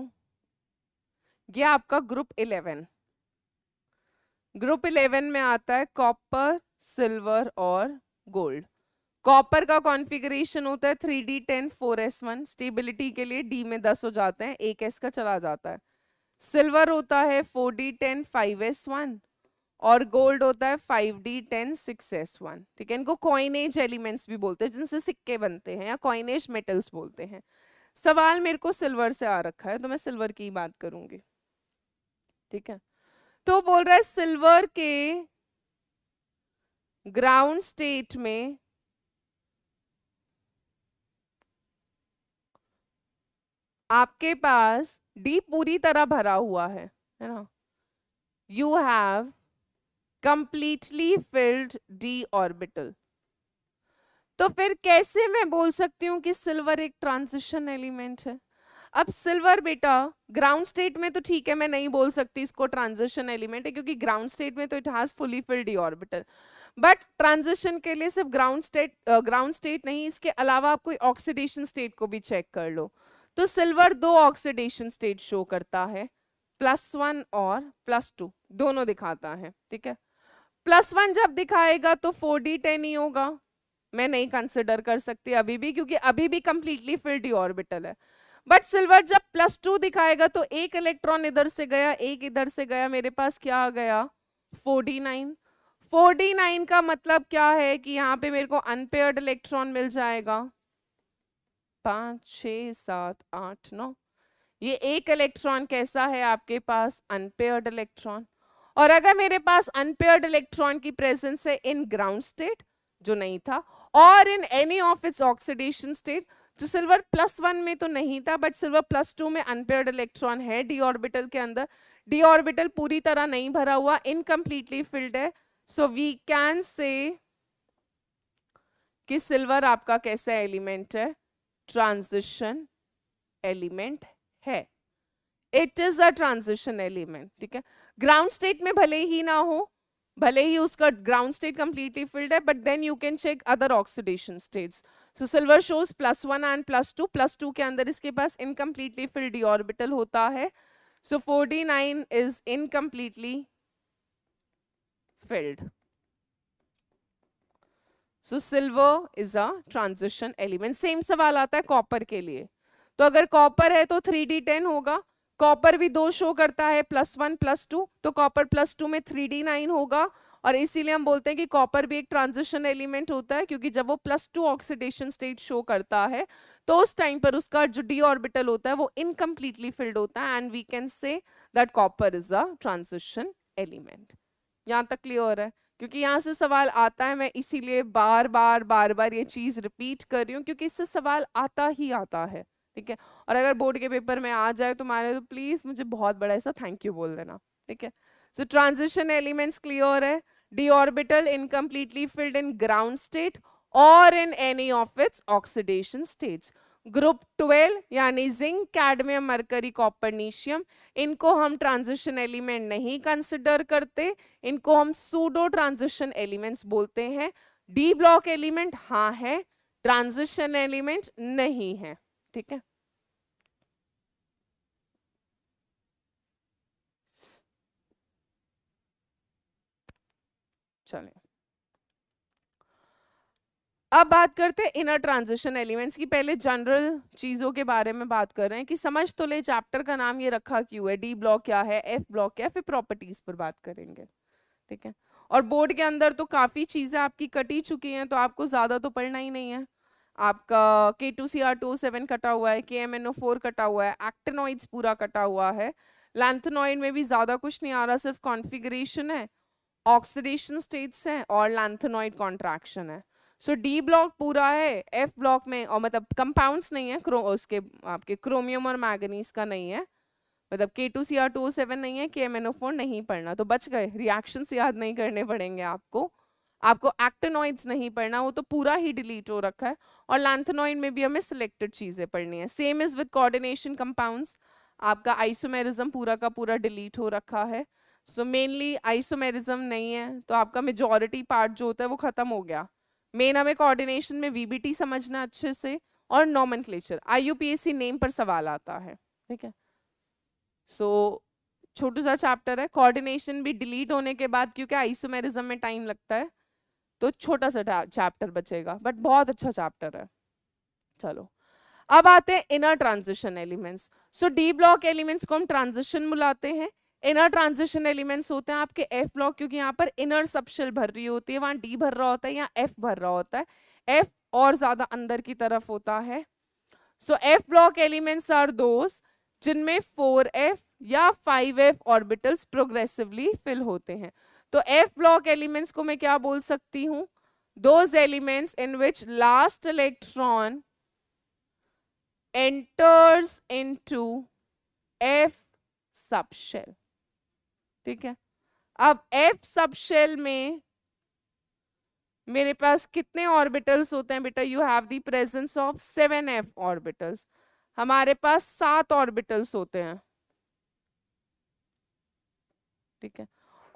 ये आपका ग्रुप 11, ग्रुप 11 में आता है कॉपर, सिल्वर और गोल्ड। कॉपर का कॉन्फ़िगरेशन होता है 3d10 4s1, स्टेबिलिटी के लिए d में 10 हो जाते हैं, एक s का चला जाता है। सिल्वर होता है 4d10 5s1 और गोल्ड होता है 5d10 6s1, ठीक है। इनको कॉइनेज एलिमेंट्स भी बोलते हैं, जिनसे सिक्के बनते हैं, या कॉइनेज मेटल्स बोलते हैं। सवाल मेरे को सिल्वर से आ रखा है तो मैं सिल्वर की बात करूंगी, ठीक है। तो बोल रहा है सिल्वर के ग्राउंड स्टेट में आपके पास डी पूरी तरह भरा हुआ है ना, you have completely filled d orbital. तो फिर कैसे मैं बोल सकती हूँ कि सिल्वर एक ट्रांजिशन एलिमेंट है? अब सिल्वर बेटा ग्राउंड स्टेट में तो ठीक है, मैं नहीं बोल सकती इसको ट्रांजिशन एलिमेंट है, क्योंकि ग्राउंड स्टेट में तो it has fully filled d orbital, but transition के लिए सिर्फ ग्राउंड स्टेट नहीं, इसके अलावा आप कोई ऑक्सीडेशन स्टेट को भी चेक कर लो। तो सिल्वर 2 ऑक्सीडेशन स्टेट शो करता है, +1 और +2 दोनों दिखाता है, ठीक है। +1 जब दिखाएगा तो 4d10 ही होगा, मैं नहीं कंसिडर कर सकती अभी भी, क्योंकि अभी भी कंप्लीटली फिल्ड डी ऑर्बिटल है। बट सिल्वर जब +2 दिखाएगा तो एक इलेक्ट्रॉन इधर से गया, एक इधर से गया, मेरे पास क्या आ गया 4d9। 4d9 का मतलब क्या है कि यहाँ पे मेरे को अनपेयर्ड इलेक्ट्रॉन मिल जाएगा, 5 6 7 8 9, ये एक इलेक्ट्रॉन कैसा है आपके पास, अनपेयर्ड इलेक्ट्रॉन। और अगर मेरे पास अनपेयर्ड इलेक्ट्रॉन की प्रेजेंस है इन ग्राउंड स्टेट, जो नहीं था, और in any of its oxidation state, जो सिल्वर +1 में तो नहीं था बट सिल्वर +2 में अनपेयर्ड इलेक्ट्रॉन है डी ऑर्बिटल के अंदर, डी ऑर्बिटल पूरी तरह नहीं भरा हुआ, इनकम्प्लीटली फिल्ड है, सो वी कैन से कि सिल्वर आपका कैसा एलिमेंट है, ट्रांजिशन एलिमेंट है, it is a transition element, ठीक है। ग्राउंड स्टेट में भले ही ना हो, भले ही उसका ग्राउंड स्टेट कंप्लीटली फिल्ड है, but then you can check other oxidation states. So silver shows +1 and +2, +2 के अंदर इसके पास इनकम्प्लीटली फिल्ड डी ऑर्बिटल होता है, so 4d9 is incompletely filled. So silver is a transition element. Same सवाल आता है कॉपर के लिए, तो अगर कॉपर है तो 3d10 होगा, कॉपर भी 2 शो करता है, +1 +2, तो कॉपर +2 में 3d9 होगा, और इसीलिए हम बोलते हैं कि कॉपर भी एक ट्रांजिशन एलिमेंट होता है, क्योंकि जब वो +2 ऑक्सीडेशन स्टेट शो करता है तो उस टाइम पर उसका जो डी ऑर्बिटल होता है वो इनकम्प्लीटली फिल्ड होता है, and we can say that copper is a transition element. यहाँ तक क्लियर है? क्योंकि यहाँ से सवाल आता है, मैं इसीलिए बार बार ये चीज रिपीट कर रही हूँ, क्योंकि इससे सवाल आता ही आता है, ठीक है। और अगर बोर्ड के पेपर में आ जाए तुम्हारे तो प्लीज मुझे बहुत बड़ा ऐसा थैंक यू बोल देना, ठीक है। सो ट्रांजिशन एलिमेंट्स क्लियर है, D orbital incompletely filled in ground state और in any of its oxidation states. Group 12 यानी जिंक, कैडमियम, मरकरी, कॉपरनीशियम, इनको हम ट्रांजिशन एलिमेंट नहीं कंसिडर करते, इनको हम सूडो ट्रांजिशन एलिमेंट्स बोलते हैं। डी ब्लॉक एलिमेंट हाँ है, ट्रांजिशन एलिमेंट नहीं है, ठीक है। चलिए अब बात करते हैं इनर ट्रांजिशन एलिमेंट्स की। पहले जनरल चीजों के बारे में बात कर रहे हैं कि समझ तो ले, चैप्टर का नाम ये रखा क्यों है, डी ब्लॉक क्या है, एफ ब्लॉक क्या है, फिर प्रॉपर्टीज पर बात करेंगे, ठीक है। और बोर्ड के अंदर तो काफी चीजें आपकी कटी चुकी हैं, तो आपको ज्यादा तो पढ़ना ही नहीं है। आपका K2Cr2O7 कटा हुआ है, KMnO4 कटा हुआ है, एक्टिनॉइड्स पूरा कटा हुआ है, लैंथेनॉइड में भी ज्यादा कुछ नहीं आ रहा, सिर्फ कॉन्फ़िगरेशन है, ऑक्सीडेशन स्टेट्स हैं और लैंथेनॉइड कॉन्ट्रैक्शन है। सो डी ब्लॉक पूरा है, एफ ब्लॉक में और मतलब कंपाउंड्स नहीं है, उसके आपके क्रोमियम और मैग्नीज का नहीं है, मतलब K2Cr2O7 नहीं है, KMnO4 नहीं पढ़ना, तो बच गए, रिएक्शंस याद नहीं करने पड़ेंगे आपको। आपको एक्टिनॉइड्स नहीं पढ़ना, वो तो पूरा ही डिलीट हो रखा है, और लैंथेनॉइड में भी हमें सिलेक्टेड चीजें पढ़नी है। Same is with coordination compounds, आपका आइसोमेरिज्म पूरा का पूरा डिलीट हो रखा है, सो मेनली आइसोमेरिज्म नहीं है, तो आपका मेजॉरिटी पार्ट जो होता है वो खत्म हो गया। मेन हमें कोऑर्डिनेशन में VBT समझना अच्छे से, और नॉमेनक्लेचर IUPAC नेम पर सवाल आता है, ठीक है। सो छोटू सा चैप्टर है, कोऑर्डिनेशन भी डिलीट होने के बाद, क्योंकि आइसोमेरिज्म में टाइम लगता है, तो छोटा सा चैप्टर बचेगा, बट बहुत अच्छा चैप्टर है। चलो अब आते हैं इनर ट्रांजिशन एलिमेंट्स। सो डी ब्लॉक एलिमेंट्स को हम ट्रांजिशन बुलाते हैं, इनर ट्रांजिशन एलिमेंट्स होते हैं आपके एफ ब्लॉक, क्योंकि यहाँ पर इनर सबशेल भर रही होती है, वहां डी भर रहा होता है, यहाँ एफ भर रहा होता है, एफ और ज्यादा अंदर की तरफ होता है। So F block elements are those जिनमें 4f या 5f ऑर्बिटल्स प्रोग्रेसिवली फिल होते हैं। तो एफ ब्लॉक एलिमेंट्स को मैं क्या बोल सकती हूँ, those elements in which last electron enters into F subshell, ठीक है। अब F सबशेल में मेरे पास कितने ऑर्बिटल्स होते हैं बेटा, you have the presence of 7f orbitals, हमारे पास 7 ऑर्बिटल्स होते हैं, ठीक है।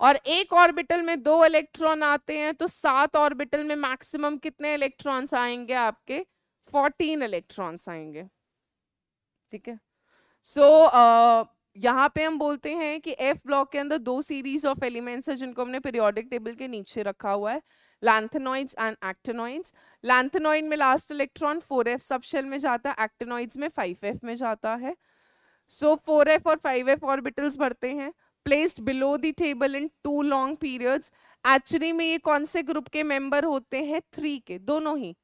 और एक ऑर्बिटल में 2 इलेक्ट्रॉन आते हैं, तो 7 ऑर्बिटल में मैक्सिमम कितने इलेक्ट्रॉन्स आएंगे आपके, 14 इलेक्ट्रॉन्स आएंगे, ठीक है। सो यहाँ पे हम बोलते हैं कि एफ ब्लॉक के अंदर 2 सीरीज ऑफ एलिमेंट्स है जिनको हमने पीरियोडिक टेबल के नीचे रखा हुआ है, लैंथेनॉइड्स एंड एक्टिनॉइड्स। लैंथेनॉइड में लास्ट इलेक्ट्रॉन 4f सबशेल में जाता है, एक्टिनॉइड्स में 5f में जाता है। सो 4f और 5f ऑर्बिटल्स बढ़ते हैं, placed below the table in 2 long periods. Actually में ये कौन से ग्रुप के मेंबर होते हैं, 3 के, दोनों ही,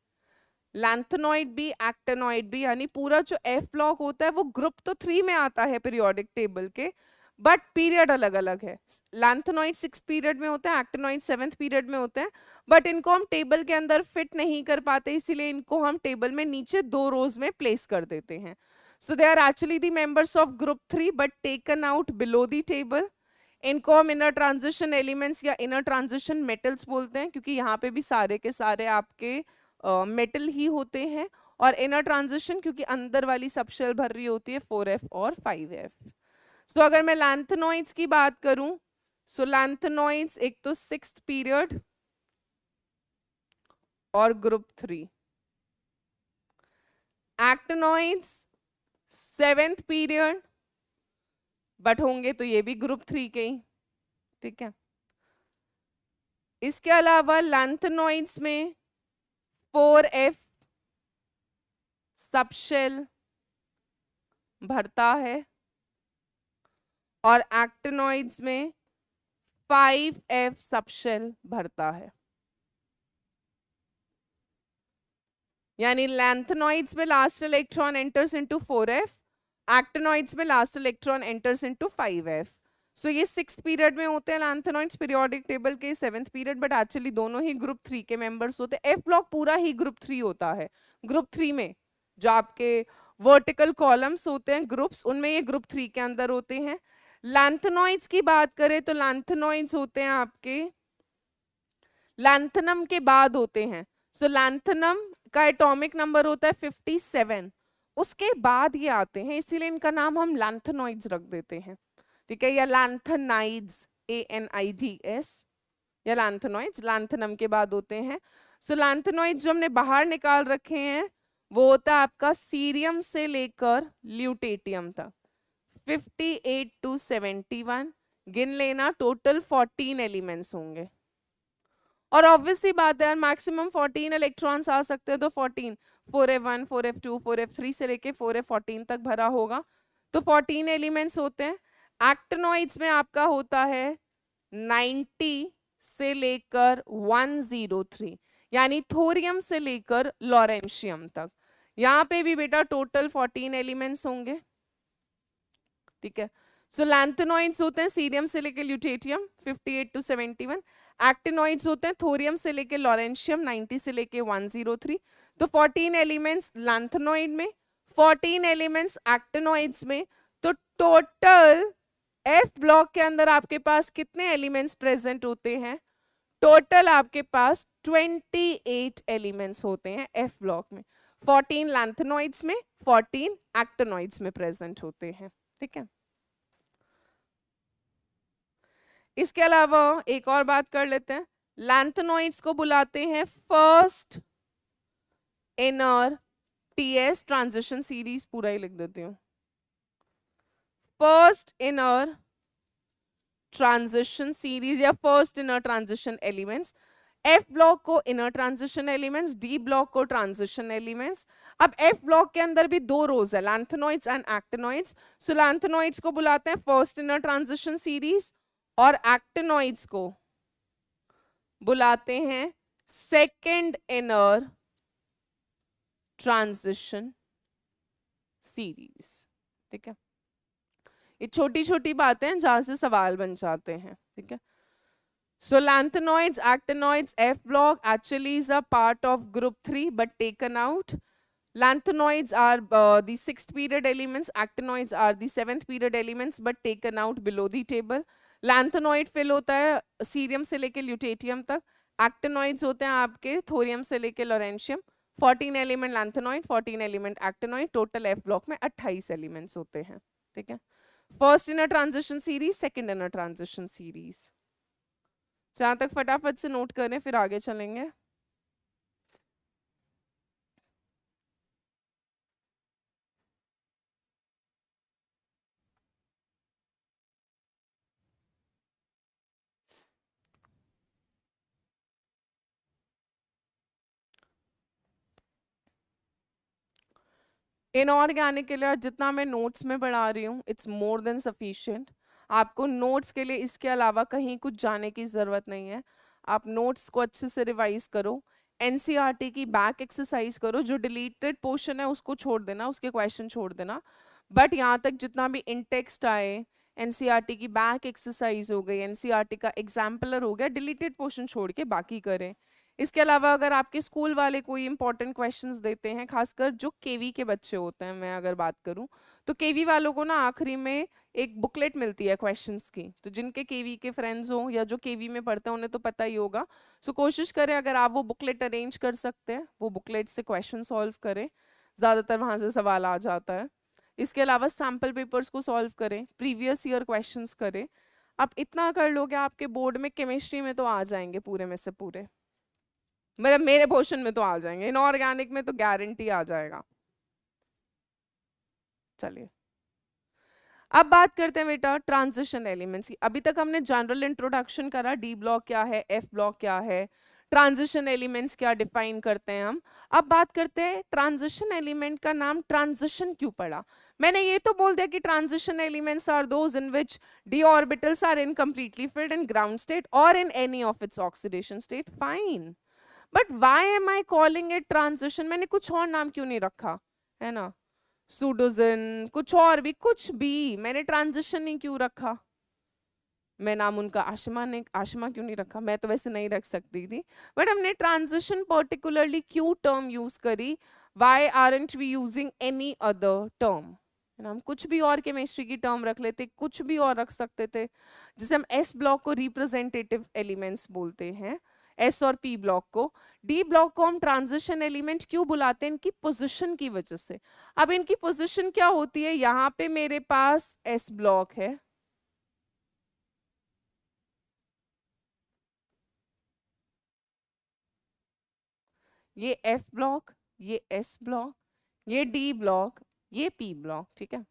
लैंथेनॉइड भी एक्टिनॉइड भी, यानी पूरा जो एफ ब्लॉक होता है वो ग्रुप तो 3 में आता है पीरियोडिक टेबल के, बट पीरियड अलग अलग है। लैंथेनॉइड 6 पीरियड में होता है, एक्टिनॉइड 7th पीरियड में होते हैं, बट इनको हम टेबल के अंदर फिट नहीं कर पाते, इसीलिए इनको हम टेबल में नीचे 2 रोज में प्लेस कर देते हैं। So they are actually the members of group 3 but taken out below the table. इनको हम इनर ट्रांजिशन एलिमेंट्स या इनर ट्रांजिशन मेटल्स बोलते हैं, क्योंकि यहाँ पे भी सारे के सारे आपके मेटल ही होते हैं। और इनर ट्रांजिशन क्योंकि अंदर वाली सब शेल भर रही होती है 4f और 5f। सो अगर मैं लैंथेनॉइड्स की बात करूं, सो लैंथेनॉइड्स एक तो 6th पीरियड और group 3, actinoids 7th period but होंगे तो ये भी ग्रुप 3 के ही, ठीक है। इसके अलावा लैंथेनॉइड्स में 4f सबशेल भरता है और एक्टिनॉइड्स में 5f सबशेल भरता है। यानी लैंथेनॉइड्स में last electron enters into 4f, actinoids में last electron enters into 5f। So ये 6th पीरियड में होते हैं लैंथेनॉइड्स पीरियोडिक टेबल के 7th पीरियड, बट एक्चुअली दोनों ही ग्रुप 3 के मेंबर्स होते हैं। एफ ब्लॉक पूरा ही ग्रुप 3 होता है। ग्रुप 3 में जो आपके वर्टिकल कॉलम्स होते हैं ग्रुप्स, उनमें ये ग्रुप 3 के अंदर होते हैं। लैंथेनॉइड्स की बात करें तो लैंथेनॉइड्स होते हैं आपके लैंथेनम के बाद होते हैं। सो लैंथेनम का एटॉमिक नंबर होता है 57, उसके बाद ये आते हैं, इसीलिए इनका नाम हम लैंथेनॉइड्स रख देते हैं, ठीक है, या लैंथेनाइड्स ANIDS, या लैंथेनॉइड्स लैंथेनम के बाद होते हैं। सो लैंथेनॉइड्स जो हमने बाहर निकाल रखे हैं वो होता है आपका सीरियम से लेकर ल्यूटेटियम तक, 58 to 71 गिन लेना, टोटल 14 एलिमेंट्स होंगे। और ऑब्वियसली बात है मैक्सिमम 14 इलेक्ट्रॉन्स आ सकते हैं, तो 14 4f1 4f2 4f3 से लेके 4f14 तक भरा होगा, तो 14 एलिमेंट्स होते हैं। एक्टिनॉइड्स में आपका होता है 90 से लेकर 103, यानी थोरियम से लेकर लॉरेंशियम तक। यहाँ पे भी बेटा टोटल 14 एलिमेंट्स होंगे, ठीक है। सो लैंथेनॉइड्स होते हैं सीरियम से लेकर ल्यूटेटियम 58 to 71, एक्टिनॉइड्स होते हैं थोरियम से लेके लॉरेंशियम 90 से लेके 103। तो 14 एलिमेंट्स लैंथेनॉइड में, 14 एलिमेंट्स एक्टिनॉइड्स में, तो टोटल एफ ब्लॉक के अंदर आपके पास कितने एलिमेंट्स प्रेजेंट होते हैं? टोटल आपके पास 28 एलिमेंट्स होते हैं एफ ब्लॉक में, 14 लैंथेनॉइड्स में, 14 एक्टिनॉइड्स में प्रेजेंट होते हैं, ठीक है। इसके अलावा एक और बात कर लेते हैं, लैंथेनॉइड्स को बुलाते हैं first inner TS transition series, पूरा ही लिख देती हूँ, फर्स्ट इनर ट्रांजिशन सीरीज या first inner transition elements. F block को inner transition elements, D block को ट्रांजिशन एलिमेंट्स। अब एफ ब्लॉक के अंदर भी 2 रोज है, lanthanoids and actinoids. So lanthanoids को बुलाते हैं फर्स्ट इनर ट्रांजिशन सीरीज और एक्टिनॉइड्स को बुलाते हैं सेकेंड इनर ट्रांजिशन सीरीज, ठीक है। ये छोटी छोटी बातें जहां से सवाल बन जाते हैं, ठीक है। So lanthanoids, actinoids, F block actually is a part of group 3 but taken out. Lanthanoids are the 6th period elements, actinoids are the 7th period elements but taken out below the table. Lanthanoid fill होता है cerium से लेके lutetium तक, actinoids होते हैं आपके thorium से लेके lawrencium, 14 element lanthanoid, 14 element actinoid, total F block में 28 एलिमेंट्स होते हैं, ठीक है। First inner transition series, second inner transition series. जहां तक फटाफट से नोट करें फिर आगे चलेंगे। इनऑर्गेनिक के लिए जितना मैं नोट्स में पढ़ा रही हूँ इट्स मोर देन सफिशिएंट। आपको नोट्स के लिए इसके अलावा कहीं कुछ जाने की ज़रूरत नहीं है। आप नोट्स को अच्छे से रिवाइज करो, एनसीईआरटी की बैक एक्सरसाइज करो, जो डिलीटेड पोर्शन है उसको छोड़ देना, उसके क्वेश्चन छोड़ देना, बट यहाँ तक जितना भी इन टेक्स्ट आए, एनसीईआरटी की बैक एक्सरसाइज हो गई, एनसीईआरटी का एग्जाम्पलर हो गया, डिलीटेड पोर्शन छोड़ के बाकी करें। इसके अलावा अगर आपके स्कूल वाले कोई इंपॉर्टेंट क्वेश्चंस देते हैं, खासकर जो केवी के बच्चे होते हैं, मैं अगर बात करूं तो केवी वालों को ना आखिरी में एक बुकलेट मिलती है क्वेश्चंस की, तो जिनके केवी के फ्रेंड्स हो या जो केवी में पढ़ते हैं उन्हें तो पता ही होगा। सो कोशिश करें अगर आप वो बुकलेट अरेंज कर सकते हैं, वो बुकलेट से क्वेश्चन सॉल्व करें, ज़्यादातर वहाँ से सवाल आ जाता है। इसके अलावा सैम्पल पेपर्स को सॉल्व करें, प्रीवियस ईयर क्वेश्चंस करें। आप इतना कर लोगे आपके बोर्ड में केमिस्ट्री में तो आ जाएंगे पूरे में से पूरे, मतलब मेरे पोर्शन में तो आ जाएंगे, इनऑर्गेनिक में तो गारंटी आ जाएगा। चलिए अब बात करते हैं बेटा ट्रांजिशन एलिमेंट्स की। अभी तक हमने जनरल इंट्रोडक्शन करा, डी ब्लॉक क्या है, एफ ब्लॉक क्या है, ट्रांजिशन एलिमेंट्स क्या डिफाइन करते हैं हम। अब बात करते हैं ट्रांजिशन एलिमेंट का नाम ट्रांजिशन क्यों पड़ा। मैंने ये तो बोल दिया कि transition elements are those in which d orbitals are incompletely filled in ground state or in any of its oxidation state, fine, but why am I calling it transition? मैंने कुछ और नाम क्यों नहीं रखा, है ना, सुडोजन कुछ और भी, कुछ भी मैंने ट्रांजिशन नहीं क्यों रखा। मैं नाम उनका आशिमा क्यों नहीं रखा, मैं तो वैसे नहीं रख सकती थी, बट हमने ट्रांजिशन पर्टिकुलरली क्यों टर्म यूज करी, why aren't we using any other term. हम कुछ भी और केमिस्ट्री की टर्म रख लेते, कुछ भी और रख सकते थे, जिसे हम एस ब्लॉक को रिप्रेजेंटेटिव एलिमेंट्स बोलते हैं, एस और पी ब्लॉक को। डी ब्लॉक को हम ट्रांजिशन एलिमेंट क्यों बुलाते हैं, इनकी पोजीशन की वजह से। अब इनकी पोजीशन क्या होती है, यहाँ पे मेरे पास एस ब्लॉक है, ये एफ ब्लॉक, ये एस ब्लॉक, ये डी ब्लॉक, ये पी ब्लॉक, ठीक है,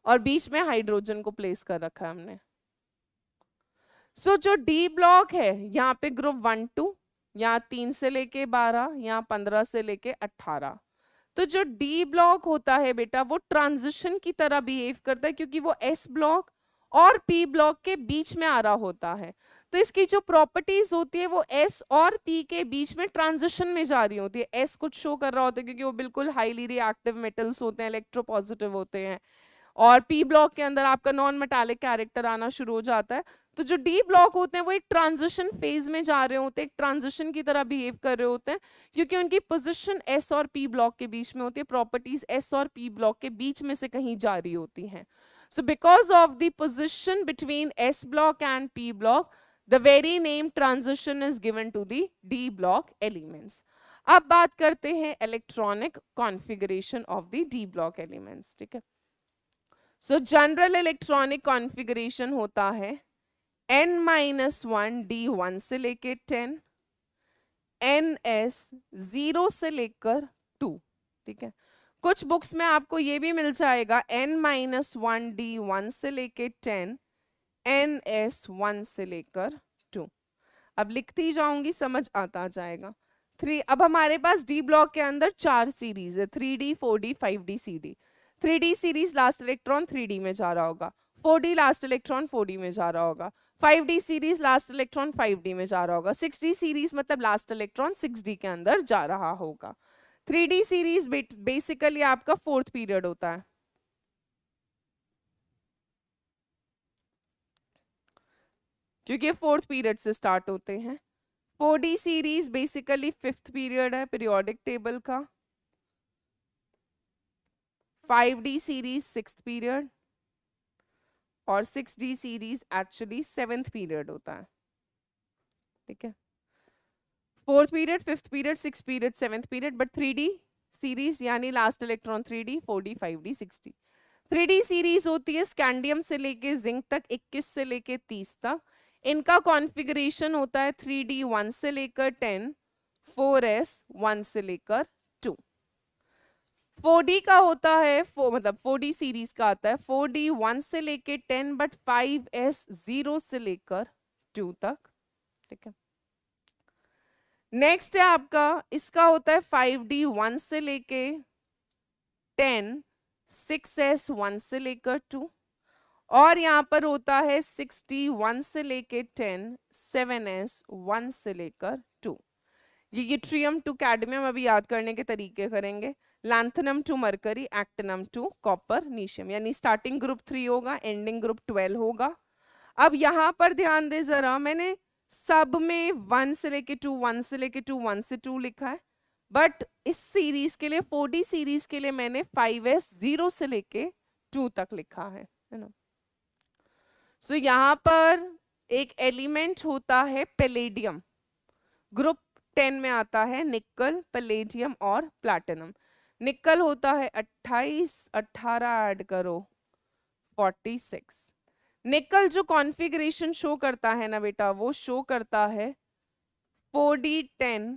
और बीच में हाइड्रोजन को प्लेस कर रखा है हमने। सो जो डी ब्लॉक है यहाँ पे ग्रुप 1 2, यहाँ 3 से लेके 12, यहाँ 15 से लेके 18। तो जो डी ब्लॉक होता है बेटा वो ट्रांजिशन की तरह बिहेव करता है, क्योंकि वो एस ब्लॉक और पी ब्लॉक के बीच में आ रहा होता है। तो इसकी जो प्रॉपर्टीज होती है वो एस और पी के बीच में ट्रांजिशन में जा रही होती है। एस कुछ शो कर रहा होता है क्योंकि वो बिल्कुल हाईली रिएक्टिव मेटल्स होते हैं, इलेक्ट्रोपॉजिटिव होते हैं, और पी ब्लॉक के अंदर आपका नॉन मेटालिक कैरेक्टर आना शुरू हो जाता है। तो जो डी ब्लॉक होते हैं वो एक ट्रांजिशन फेज में जा रहे होते हैं, एक ट्रांजिशन की तरह बिहेव कर रहे होते हैं, क्योंकि उनकी पोजीशन एस और पी ब्लॉक के बीच में होती है, प्रॉपर्टीज एस और पी ब्लॉक के बीच में से कहीं जा रही होती हैं। So because of the position between s block and p block, the very name transition is given to the d block elements. अब बात करते हैं electronic configuration of the d block elements, ठीक है। सो जनरल इलेक्ट्रॉनिक कॉन्फ़िगरेशन होता है n-1 D1 से लेके 10, ns 0 से लेकर 2, ठीक है। कुछ बुक्स में आपको ये भी मिल जाएगा n-1 D1 से लेके 10, ns 1 से लेकर 2। अब लिखती जाऊंगी, समझ आता जाएगा। 3, अब हमारे पास डी ब्लॉक के अंदर 4 सीरीज है, 3D 4D 5D CD। 3D series last electron 3D में जा रहा होगा, 4D लास्ट इलेक्ट्रॉन 4D में जा रहा होगा, 5D series last electron 5D में जा रहा होगा, 6D सीरीज मतलब लास्ट इलेक्ट्रॉन 6D के अंदर जा रहा होगा। 3D सीरीज बेसिकली आपका 4th पीरियड होता है, क्योंकि 4th पीरियड से स्टार्ट होते हैं। 4D series basically 5th period है पीरियोडिक टेबल का। 5D सीरीज 6th पीरियड, और 6D series actually 7th period होता है, ठीक है। 4th period, 5th period, 6th period, 7th period, but 3D series यानी last electron 3D 4D 5D 6D। 3D series होती है स्कैंडियम से लेके जिंक तक, 21 से लेके 30 तक। इनका कॉन्फ़िगरेशन होता है 3D 1 से लेकर 10, 4S 1 से लेकर 2। 4D का होता है मतलब 4D सीरीज का आता है 4D 1 से लेके 10 बट 5S 0 से लेकर 2 तक, ठीक है। नेक्स्ट है आपका, इसका होता है 5D 1 से लेके 10, 6S 1 से लेकर 2, और यहाँ पर होता है 6D 1 से लेके 10, 7S 1 से लेकर 2। ये ट्रियम टू कैडमियम अभी याद करने के तरीके करेंगे, lanthanum to mercury, actinium to copper, नीशियम, यानी स्टार्टिंग ग्रुप 3 होगा, एंडिंग ग्रुप 12 होगा। अब यहाँ पर ध्यान दे जरा, मैंने सब में 1 से लेके 2, 1 से लेके 2, 1 से 2 लिखा है, बट इस सीरीज के लिए 4D सीरीज के लिए मैंने 5s 0 से लेके 2 तक लिखा है ना। सो यहाँ पर एक एलिमेंट होता है पैलेडियम, ग्रुप 10 में आता है निकल, पैलेडियम और प्लैटिनम। निकल होता है 28, 18 ऐड करो 46। निकल जो कॉन्फ़िगरेशन शो करता है ना बेटा, वो शो करता है 4D10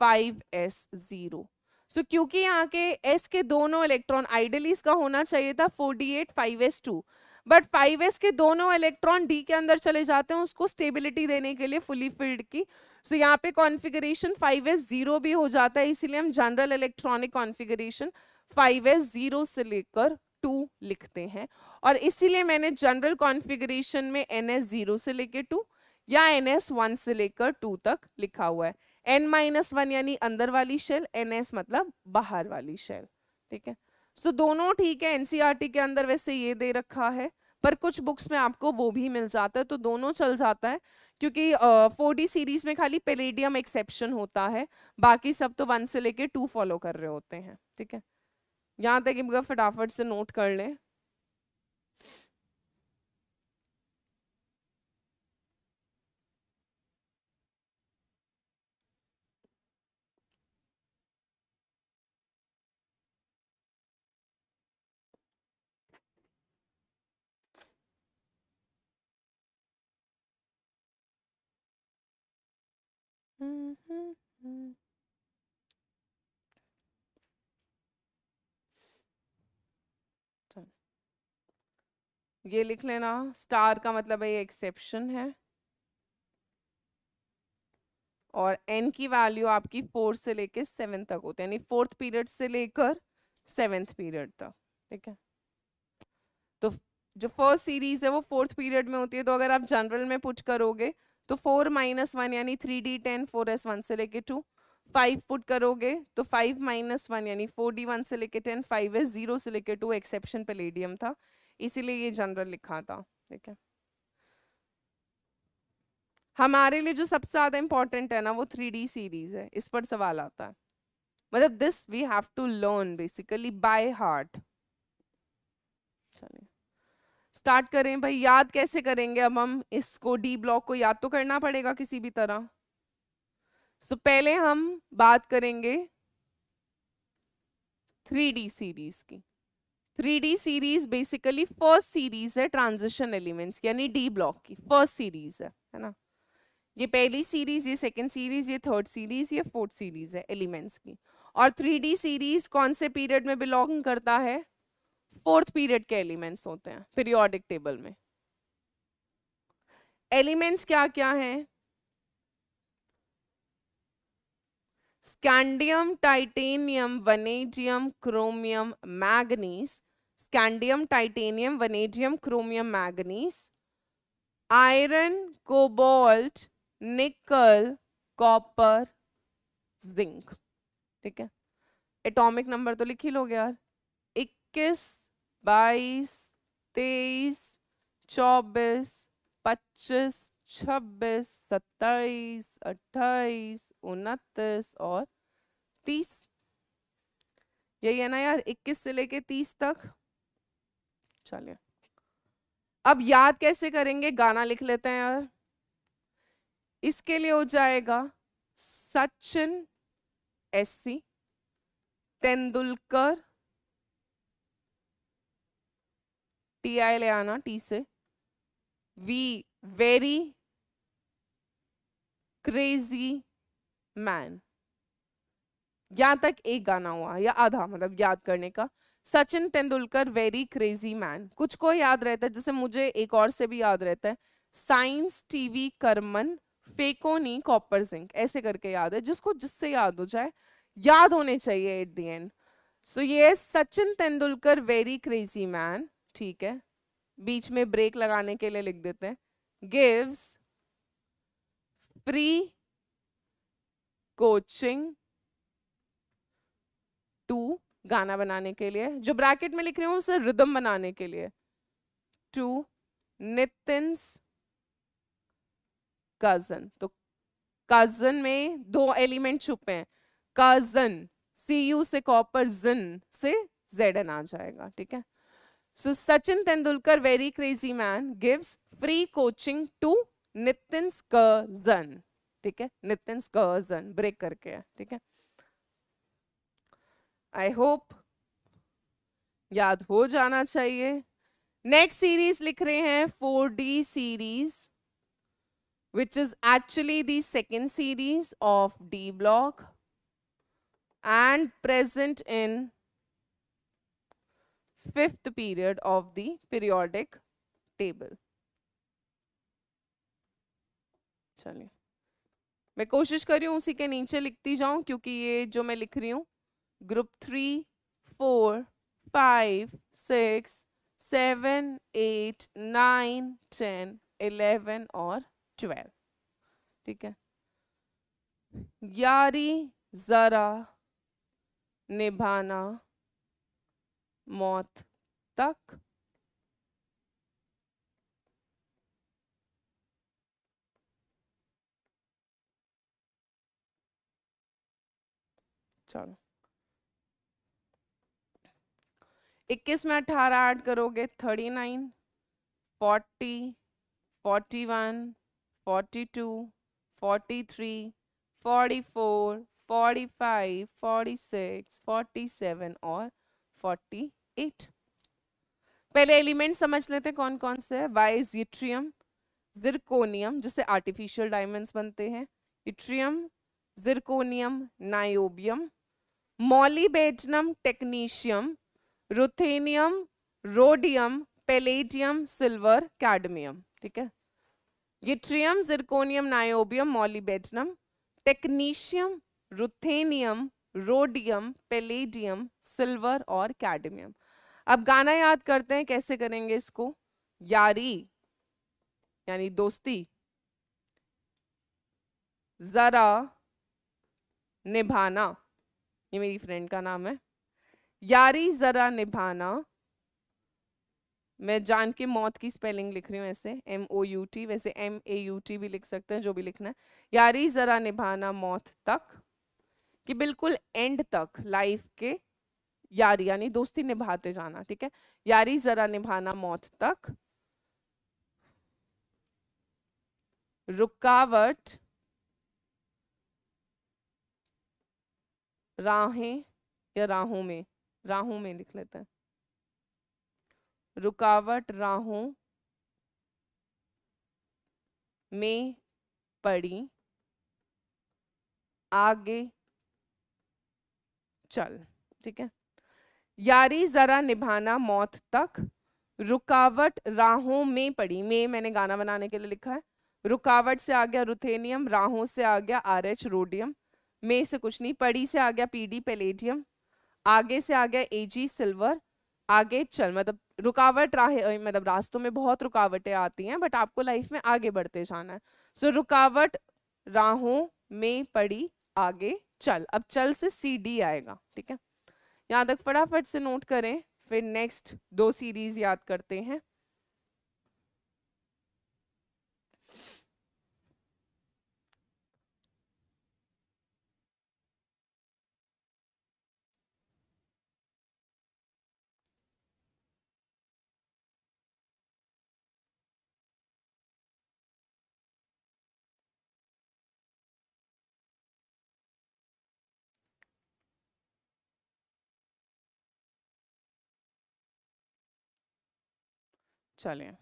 5s0। सो क्योंकि यहाँ के s के दोनों इलेक्ट्रॉन, आइडियली इसका होना चाहिए था 4D8 5s2, बट 5s के दोनों इलेक्ट्रॉन d के अंदर चले जाते हैं उसको स्टेबिलिटी देने के लिए फुली फिल्ड की। सो यहाँ पे कॉन्फ़िगरेशन 5s0 भी हो जाता है, इसीलिए हम जनरल इलेक्ट्रॉनिक कॉन्फ़िगरेशन 5s0 से लेकर 2 लिखते हैं। और इसीलिए मैंने जनरल कॉन्फ़िगरेशन में ns0 से लेकर 2 या ns1 से लेकर 2 तक लिखा हुआ है। n-1 यानी अंदर वाली शेल, ns मतलब बाहर वाली शेल, ठीक है। सो दोनों ठीक है, एनसीईआरटी के अंदर वैसे ये दे रखा है, पर कुछ बुक्स में आपको वो भी मिल जाता है, तो दोनों चल जाता है, क्योंकि 4D सीरीज में खाली पैलेडियम एक्सेप्शन होता है, बाकी सब तो 1 से लेके 2 फॉलो कर रहे होते हैं, ठीक है। यहाँ तक एक बार फटाफट से नोट कर लें। ये लिख लेना, स्टार का मतलब है ये एक्सेप्शन है, और n की वैल्यू आपकी 4 से लेके 7 तक होती है, यानी 4th पीरियड से लेकर 7th पीरियड तक, ठीक है। तो जो फर्स्ट सीरीज है वो 4th पीरियड में होती है, तो अगर आप जनरल में पुट करोगे तो 4-1 यानी 3D10 4s1 से लेके 2, 5 पुट करोगे तो 5-1 यानी 4D1 से लेके 10, 5s0 से लेके 2, एक्सेप्शन पैलेडियम था, इसीलिए ये जनरल लिखा था, ठीक है। हमारे लिए जो सबसे ज्यादा इंपॉर्टेंट है ना वो 3D सीरीज है, इस पर सवाल आता है, मतलब this we have to learn basically by heart. चलिए स्टार्ट करें भाई, याद कैसे करेंगे अब हम इसको, डी ब्लॉक को याद तो करना पड़ेगा किसी भी तरह। सो पहले हम बात करेंगे 3D सीरीज की। 3D series basically first series है ट्रांजिशन एलिमेंट्स, यानी डी ब्लॉक की फर्स्ट सीरीज है ना। ये पहली सीरीज, ये सेकंड सीरीज, ये थर्ड सीरीज, ये फोर्थ सीरीज है एलिमेंट्स की। और 3D सीरीज कौन से पीरियड में बिलोंग करता है? 4th पीरियड के एलिमेंट्स होते हैं पीरियोडिक टेबल में। एलिमेंट्स क्या क्या हैं? Scandium, titanium, vanadium, chromium, manganese. Scandium, titanium, vanadium, chromium, manganese. Iron, cobalt, nickel, copper, zinc, ठीक है। एटॉमिक नंबर तो लिख ही लोगे यार, 21, 22, 23, 24, 25, 26, 27, 28, 29 और 30। यही है ना यार, 21 से लेके 30 तक। चलिए अब याद कैसे करेंगे, गाना लिख लेते हैं यार। इसके लिए हो जाएगा सचिन SC, तेंदुलकर TI ले आना, T से, वी वेरी क्रेजी मैन। यहां तक एक गाना हुआ या आधा, मतलब याद करने का। Sachin Tendulkar very crazy man, कुछ को याद रहता है, जैसे मुझे एक और से भी याद रहता है, साइंस टीवी करमन, फेकोनी कॉपर जिंक, ऐसे करके याद है, जिसको जिससे याद हो जाए, याद होने चाहिए एट द एंड। सो ये Sachin Tendulkar very crazy man, ठीक है। बीच में ब्रेक लगाने के लिए लिख देते हैं, गिव्स फ्री कोचिंग टू गाना बनाने के लिए, जो ब्रैकेट में लिख रही हूँ उसे रिदम बनाने के लिए, टू नितिन्स कजन। तो कजन में दो एलिमेंट छुपे हैं, कजन, सी यू से कॉपर, जन से जेडन आ जाएगा, ठीक है। So Sachin Tendulkar very crazy man gives free coaching to Nitin's cousin, ठीक है, नितिन्स कजन ब्रेक करके है, ठीक है। आई होप याद हो जाना चाहिए। नेक्स्ट सीरीज लिख रहे हैं 4D series, which is actually the second series of D block and present in 5th period of the periodic table. चलिए, मैं कोशिश कर रही हूँ उसी के नीचे लिखती जाऊं, क्योंकि ये जो मैं लिख रही हूँ ग्रुप 3, 4, 5, 6, 7, 8, 9, 10, 11 और 12, ठीक है। यारी जरा निभाना मौत तक, चलो 21 में 18 ऐड करोगे 39, 40, 41, 42, 43, 44, 45, 46, 47 और 48। पहले एलिमेंट समझ लेते कौन कौन से है। वाइज यूट्रियम, जिरकोनियम जिससे आर्टिफिशियल डायमंड्स बनते हैं, yttrium, zirconium, niobium, मॉलीबेडनम, technetium, ruthenium, rhodium, palladium, silver, cadmium, ठीक है। Yttrium, zirconium, niobium, मॉलीबेडनम, technetium, ruthenium, rhodium, palladium, silver और कैडमियम। अब गाना याद करते हैं, कैसे करेंगे इसको। यारी यानी दोस्ती, जरा निभाना, ये मेरी फ्रेंड का नाम है। यारी जरा निभाना, मैं जान के मौत की स्पेलिंग लिख रही हूँ ऐसे, MOUT, वैसे MAUT भी लिख सकते हैं, जो भी लिखना है। यारी जरा निभाना मौत तक, कि बिल्कुल एंड तक लाइफ के यारी यानी दोस्ती निभाते जाना, ठीक है। यारी जरा निभाना मौत तक, रुकावट राहें या राहों में लिख लेते हैं, रुकावट राहों में पड़ी आगे चल, ठीक है। यारी जरा निभाना मौत तक, रुकावट राहों में पड़ी, में मैंने गाना बनाने के लिए लिखा है। रुकावट से आ गया रुथेनियम, राहों से आ गया RH रोडियम, में से कुछ नहीं, पड़ी से आ गया PD पैलेडियम, आगे से आ गया AG सिल्वर, आगे चल मतलब रुकावट राह मतलब रास्तों में बहुत रुकावटें आती हैं, बट आपको लाइफ में आगे बढ़ते जाना है। सो रुकावट राहों में पड़ी आगे चल, अब चल से CD आएगा, ठीक है। यहाँ तक फटाफट से नोट करें, फिर नेक्स्ट 2 सीरीज याद करते हैं। चलें,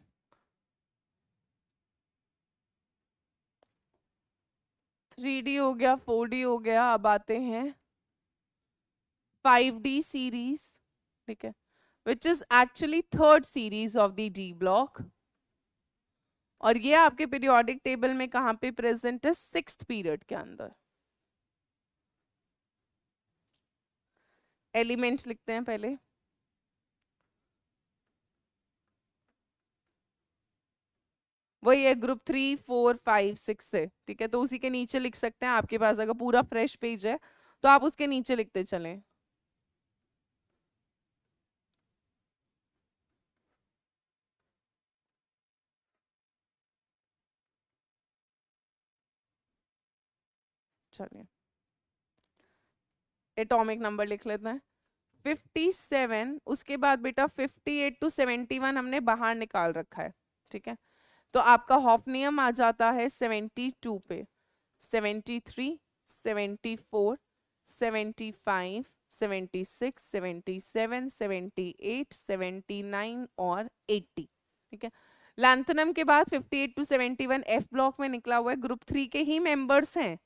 3D हो गया, 4D हो गया, अब आते हैं 5D सीरीज, ठीक है, which is actually third series of the D block, और ये आपके पीरियोडिक टेबल में कहाँ पे प्रेजेंट है, 6th पीरियड के अंदर। एलिमेंट्स लिखते हैं पहले, वही है ग्रुप 3, 4, 5, 6 से, ठीक है। तो उसी के नीचे लिख सकते हैं, आपके पास अगर पूरा फ्रेश पेज है तो आप उसके नीचे लिखते चलें। चलिए एटॉमिक नंबर लिख लेते हैं 57। उसके बाद बेटा 58 टू 71 हमने बाहर निकाल रखा है, ठीक है। तो आपका हॉफनियम आ जाता है 72 पे, 73, 74, 75, 76, 77, 78, 79 और 80, ठीक है। लैंथनम के बाद 58 टू 71 एफ ब्लॉक में निकला हुआ है, ग्रुप 3 के ही मेंबर्स हैं,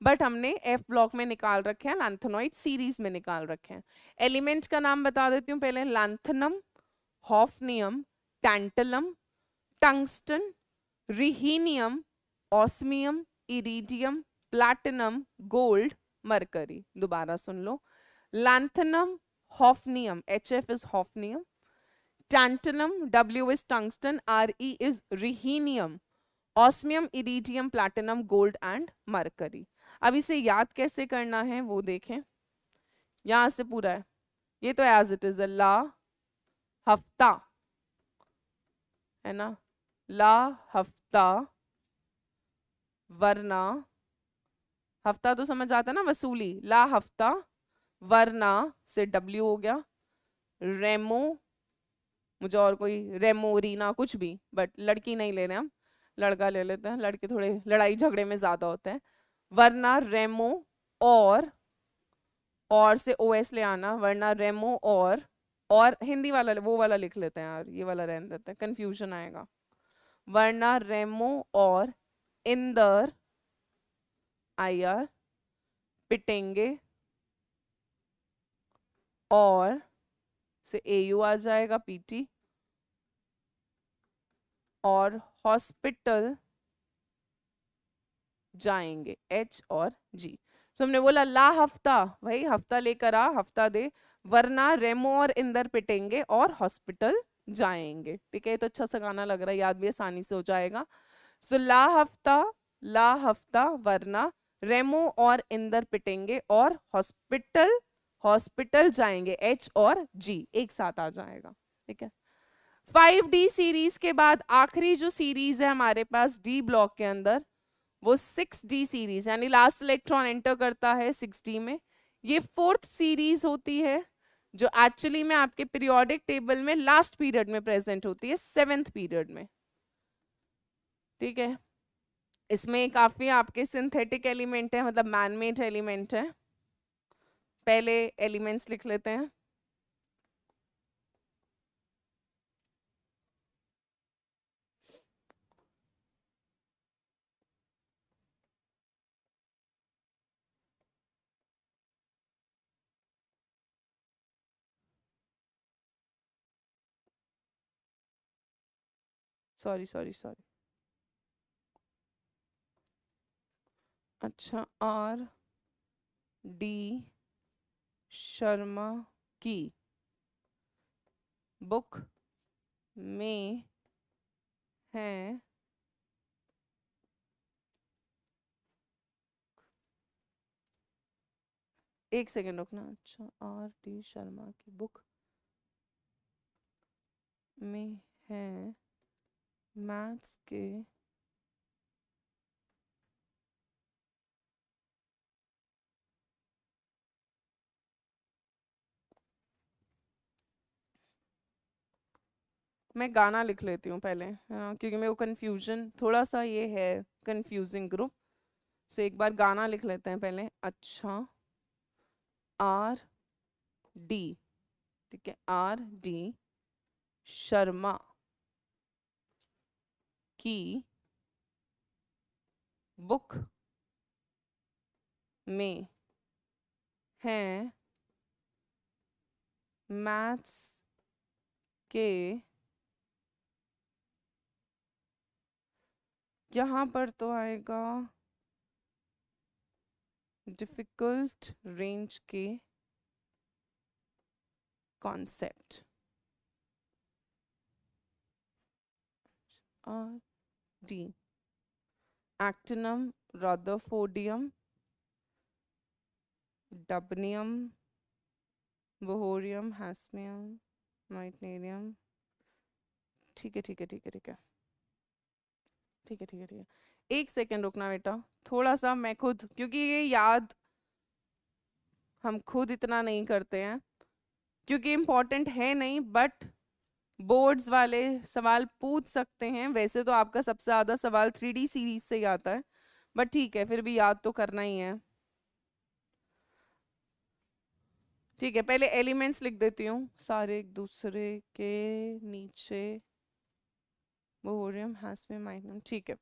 बट हमने एफ ब्लॉक में निकाल रखे हैं, लैंथेनॉइड सीरीज में निकाल रखे हैं। एलिमेंट का नाम बता देती हूँ पहले, lanthanum, hafnium, tantalum, tungsten, rhenium, osmium, iridium, platinum, gold, mercury. दोबारा सुन लो, lanthanum, hafnium, HF is hafnium, tantalum, W is tungsten, RE is rhenium, osmium, iridium, platinum, gold and mercury. अब इसे याद कैसे करना है वो देखें, यहां से पूरा है, ये तो एज इट इज ला हफ्ता है ना, ला हफ्ता, वरना हफ्ता तो समझ आता ना, वसूली, ला हफ्ता, वरना से W हो गया, रेमो, मुझे और कोई रेमो रीना कुछ भी, बट लड़की नहीं ले रहे हम, लड़का ले लेते हैं, लड़के थोड़े लड़ाई झगड़े में ज्यादा होते हैं, वरना रेमो, और से OS ले आना, वरना रेमो और हिंदी वाला वो वाला लिख लेते हैं यार, ये वाला रहने देते हैं, कंफ्यूजन आएगा, वरना रेमो और इंदर आयर पिटेंगे, और से AU आ जाएगा PT, और हॉस्पिटल जाएंगे, H और G। तो हमने बोला ला हफ्ता, भाई हफ्ता लेकर आ, हफ्ता दे, वरना रेमो और इंदर पिटेंगे और हॉस्पिटल जाएंगे, ठीक है। तो अच्छा सा गाना लग रहा है, याद भी आसानी से हो जाएगा। सो ला हफ्ता वरना रेमो और इंदर पिटेंगे और हॉस्पिटल हॉस्पिटल जाएंगे, H और G एक साथ आ जाएगा, ठीक है। 5D सीरीज के बाद आखिरी जो सीरीज है हमारे पास D ब्लॉक के अंदर, वो 6D सीरीज, यानी लास्ट इलेक्ट्रॉन एंटर करता है 6D में। ये 4th सीरीज होती है जो एक्चुअली में आपके पीरियोडिक टेबल में लास्ट पीरियड में प्रेजेंट होती है, 7th पीरियड में, ठीक है। इसमें काफी आपके सिंथेटिक एलिमेंट है, मतलब मैनमेड एलिमेंट है। पहले एलिमेंट्स लिख लेते हैं, सॉरी सॉरी सॉरी, अच्छा, R.D. शर्मा की बुक में है, एक सेकेंड रुकना, अच्छा R.D. शर्मा की बुक में है मैथ्स के मैं गाना लिख लेती हूँ पहले, क्योंकि मेरे को कन्फ्यूजन थोड़ा सा ये है, कंफ्यूजिंग ग्रुप। सो एक बार गाना लिख लेते हैं पहले, अच्छा R.D., ठीक है, R.D. शर्मा की बुक में है मैथ्स के, यहाँ पर तो आएगा डिफिकल्ट रेंज के कॉन्सेप्ट, R.D. एक्टिनम, रदरफोर्डियम, डबनियम, बोहोरियम, हैस्मियम, माइटनेरियम, ठीक है ठीक है ठीक है ठीक है ठीक है ठीक है ठीक है। एक सेकेंड रुकना बेटा, थोड़ा सा मैं खुद, क्योंकि ये याद हम खुद इतना नहीं करते हैं क्योंकि इम्पोर्टेंट है नहीं, बट बोर्ड्स वाले सवाल पूछ सकते हैं। वैसे तो आपका सबसे ज़्यादा सवाल 3D सीरीज से ही आता है, बट ठीक है, फिर भी याद तो करना ही है। ठीक है, पहले एलिमेंट्स लिख देती हूँ सारे एक दूसरे के नीचे। बोहरियम, हास्मियम, माइनियम, ठीक है।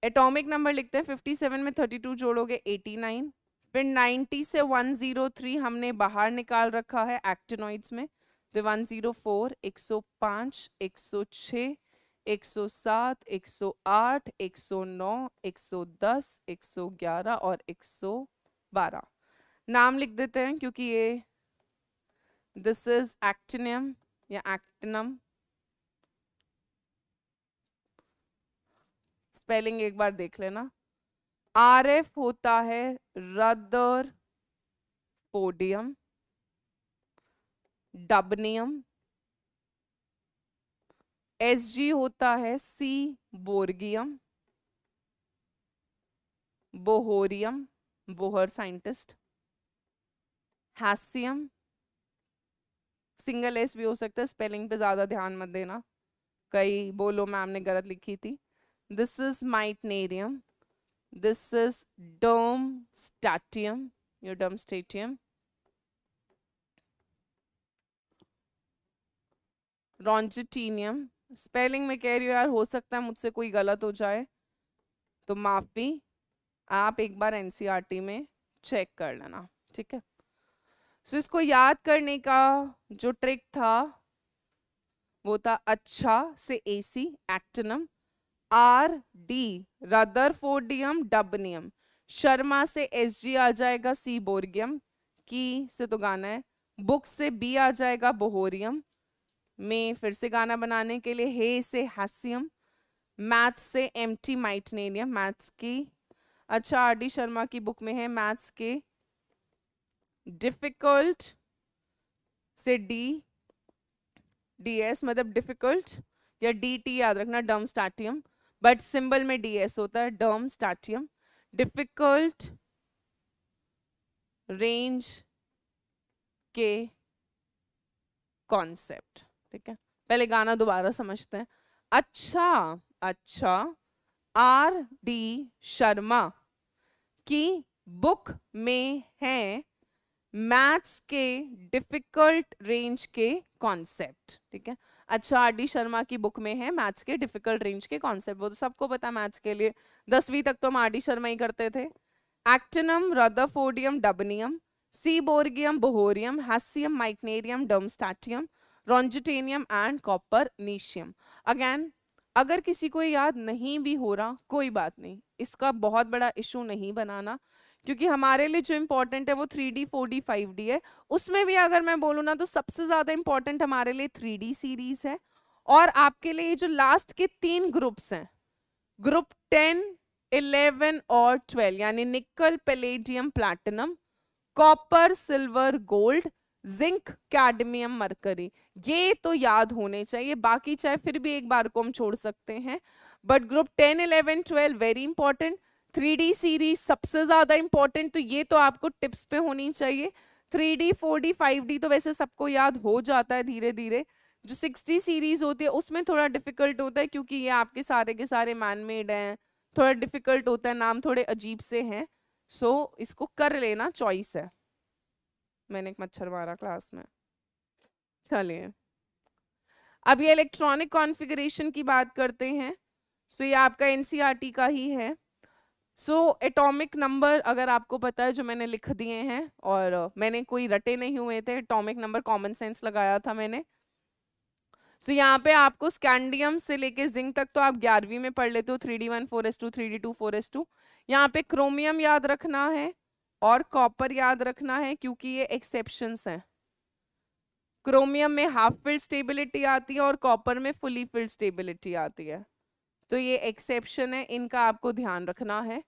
एटॉमिक नंबर लिखते हैं, 57 में 32 जोड़ोगे 89। फिर 90 से 103 हमने बाहर निकाल रखा है एक्टिनॉइड्स में, तो 104, 105, 106, 107, 108, 109, 110, 111 और 112। नाम लिख देते हैं क्योंकि ये दिस इज एक्टिनियम या एक्टिनम। स्पेलिंग एक बार देख लेना। RF होता है रदर पोडियम, डबनियम। SG होता है seaborgium, bohrium, Bohr scientist. Hassium, single S भी हो सकता है, स्पेलिंग पे ज्यादा ध्यान मत देना, कई बोलो मैम ने गलत लिखी थी। This is meitnerium, this is darmstadtium, your darmstadtium. Roentgenium, spelling में कह रही हूँ यार, हो सकता है मुझसे कोई गलत हो जाए तो माफी, आप एक बार NCERT में चेक कर लेना, ठीक है। सो इसको याद करने का जो ट्रिक था वो था अच्छा से AC एक्टिनम, RD रदरफोर्डियम डबनियम, शर्मा से SG आ जाएगा सी बोर्गियम, की से तो गाना है, बुक से B आ जाएगा बोहोरियम, में फिर से गाना बनाने के लिए हे से हैसियम, मैथ्स से MT माइटनेरियम, मैथ्स की। अच्छा RD शर्मा की बुक में है मैथ्स के डिफिकल्ट से DS मतलब डिफिकल्ट, या DT याद रखना, डर्म स्टैटियम, बट सिंबल में DS होता है, डर्म स्टैटियम। डिफिकल्ट रेंज के कॉन्सेप्ट, ठीक है। पहले गाना दोबारा समझते हैं। अच्छा RD शर्मा की बुक में है मैथ्स के डिफिकल्ट रेंज के कॉन्सेप्ट, ठीक है। अच्छा RD शर्मा की बुक में है मैथ्स के डिफिकल्ट रेंज के कॉन्सेप्ट, वो तो सबको पता है मैथ्स के लिए, 10वीं तक तो हम RD शर्मा ही करते थे। Actinium rutherfordium dubnium, seaborgium bohrium, hassium meitnerium darmstadtium, roentgenium and copernicium. Again अगर किसी को याद नहीं भी हो रहा कोई बात नहीं, इसका बहुत बड़ा इशू नहीं बनाना, क्योंकि हमारे लिए जो इम्पोर्टेंट है वो 3D 4D 5D है। उसमें भी अगर मैं बोलूँ ना तो सबसे ज्यादा इम्पोर्टेंट हमारे लिए 3D सीरीज है, और आपके लिए जो लास्ट के 3 ग्रुप्स हैं, ग्रुप 10, 11 और 12, यानी निकल palladium platinum, copper silver gold, zinc cadmium mercury, ये तो याद होने चाहिए, बाकी चाहे फिर भी एक बार को हम छोड़ सकते हैं, but group 10, 11, 12 very important. 3D series सबसे ज्यादा इंपॉर्टेंट, तो ये तो आपको टिप्स पे होनी चाहिए। 3D 4D 5D तो वैसे सबको याद हो जाता है धीरे धीरे। जो 6D सीरीज होती है उसमें थोड़ा डिफिकल्ट होता है, क्योंकि ये आपके सारे के सारे मैनमेड हैं, थोड़ा डिफिकल्ट होता है, नाम थोड़े अजीब से हैं। सो इसको कर लेना, चॉइस है। मैंने एक मच्छर मारा क्लास में। चलिए अब ये इलेक्ट्रॉनिक कॉन्फ़िगरेशन की बात करते हैं। सो ये आपका NCERT का ही है। सो एटॉमिक नंबर अगर आपको पता है जो मैंने लिख दिए हैं, और मैंने कोई रटे नहीं हुए थे, एटॉमिक नंबर कॉमन सेंस लगाया था मैंने। सो यहाँ पे आपको स्कैंडियम से लेके जिंक तक तो आप 11वीं में पढ़ लेते हो, 3D1 4s2 3D2 4s2। यहाँ पे क्रोमियम याद रखना है और कॉपर याद रखना है, क्योंकि ये एक्सेप्शंस हैं। क्रोमियम में हाफ फिल्ड स्टेबिलिटी आती है और कॉपर में फुली फिल्ड स्टेबिलिटी आती है, तो ये एक्सेप्शन है, इनका आपको ध्यान रखना है।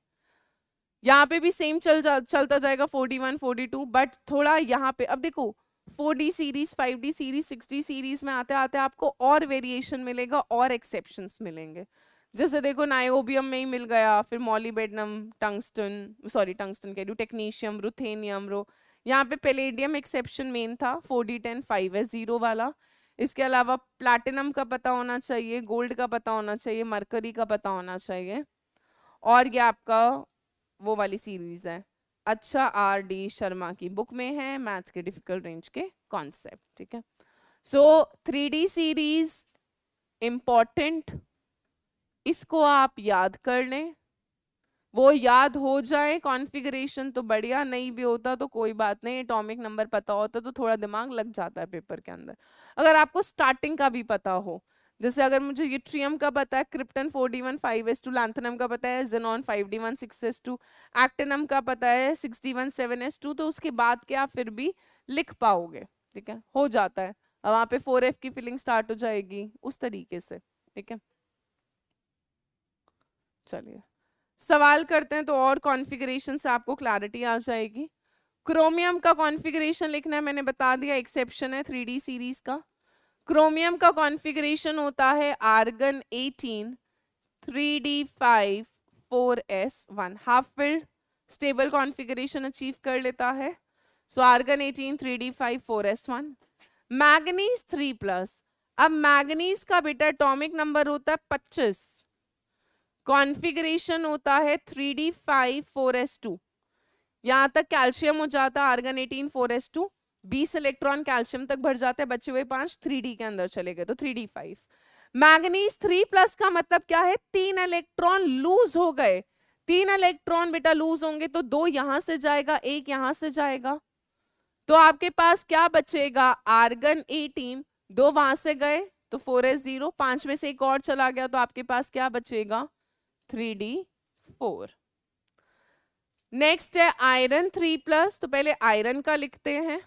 यहाँ पे भी सेम चलता जाएगा 4D1 4D2, बट थोड़ा यहाँ पे अब देखो 4D series 5D series 6D series में आते आते आपको और वेरिएशन मिलेगा और एक्सेप्शंस मिलेंगे। जैसे देखो नायोबियम में ही मिल गया, फिर मॉलीबेडनम, टंगस्टन, सॉरी टंगस्टन कह रही हूँ, टेक्नीशियम, रुथेनियम, यहाँ पे पैलेडियम एक्सेप्शन मेन था, 4d10 5s0 वाला। इसके अलावा प्लैटिनम का पता होना चाहिए, गोल्ड का पता होना चाहिए, मरकरी का पता होना चाहिए। और ये आपका वो वाली सीरीज है, अच्छा आर डी शर्मा की बुक में है, मैथ्स के डिफिकल्ट रेंज के कॉन्सेप्ट, ठीक है। सो 3D सीरीज इंपॉर्टेंट, इसको आप याद कर लें, वो याद हो जाए कॉन्फ़िगरेशन तो बढ़िया, नहीं भी होता तो कोई बात नहीं, एटॉमिक नंबर पता होता तो थोड़ा दिमाग लग जाता है पेपर के अंदर। अगर आपको स्टार्टिंग का भी पता हो, जैसे अगर मुझे यूट्रियम का पता है, क्रिप्टन 4d1 5s2, लैंथनम का पता है, जेनॉन 5d1 6s2, एक्टिनम का पता है 6d1 7s2, तो उसके बाद के आप फिर भी लिख पाओगे, ठीक है, हो जाता है। अब वहाँ पे 4f की फिलिंग स्टार्ट हो जाएगी उस तरीके से, ठीक है। चलिए सवाल करते हैं तो और कॉन्फ़िगरेशन से आपको क्लैरिटी आ जाएगी। क्रोमियम का कॉन्फ़िगरेशन लिखना है, मैंने बता दिया, एक्सेप्शन है 3D सीरीज का। क्रोमियम का कॉन्फ़िगरेशन होता है argon 18 3d5 4s1, half filled stable configuration achieve कर लेता है। सो आर्गन 18 3d5 4s1। मैग्नीज 3+, अब मैग्नीज का बेटा एटॉमिक नंबर होता है 25, कॉन्फ़िगरेशन होता है 3d5 4s2। यहां तक कैल्शियम हो जाता है आर्गन 18 4s2, 20 इलेक्ट्रॉन कैल्शियम तक भर जाते हैं, बचे हुए 5 3d के अंदर चले गए तो 3d5। मैग्नीज 3+ का मतलब क्या है, 3 इलेक्ट्रॉन लूज हो गए, 3 इलेक्ट्रॉन बेटा लूज होंगे तो 2 यहां से जाएगा, 1 यहां से जाएगा, तो आपके पास क्या बचेगा, आर्गन 18, 2 वहां से गए तो 4s0, 5 में से एक और चला गया तो आपके पास क्या बचेगा, 3d4। नेक्स्ट है आयरन 3+, तो पहले आयरन का लिखते हैं।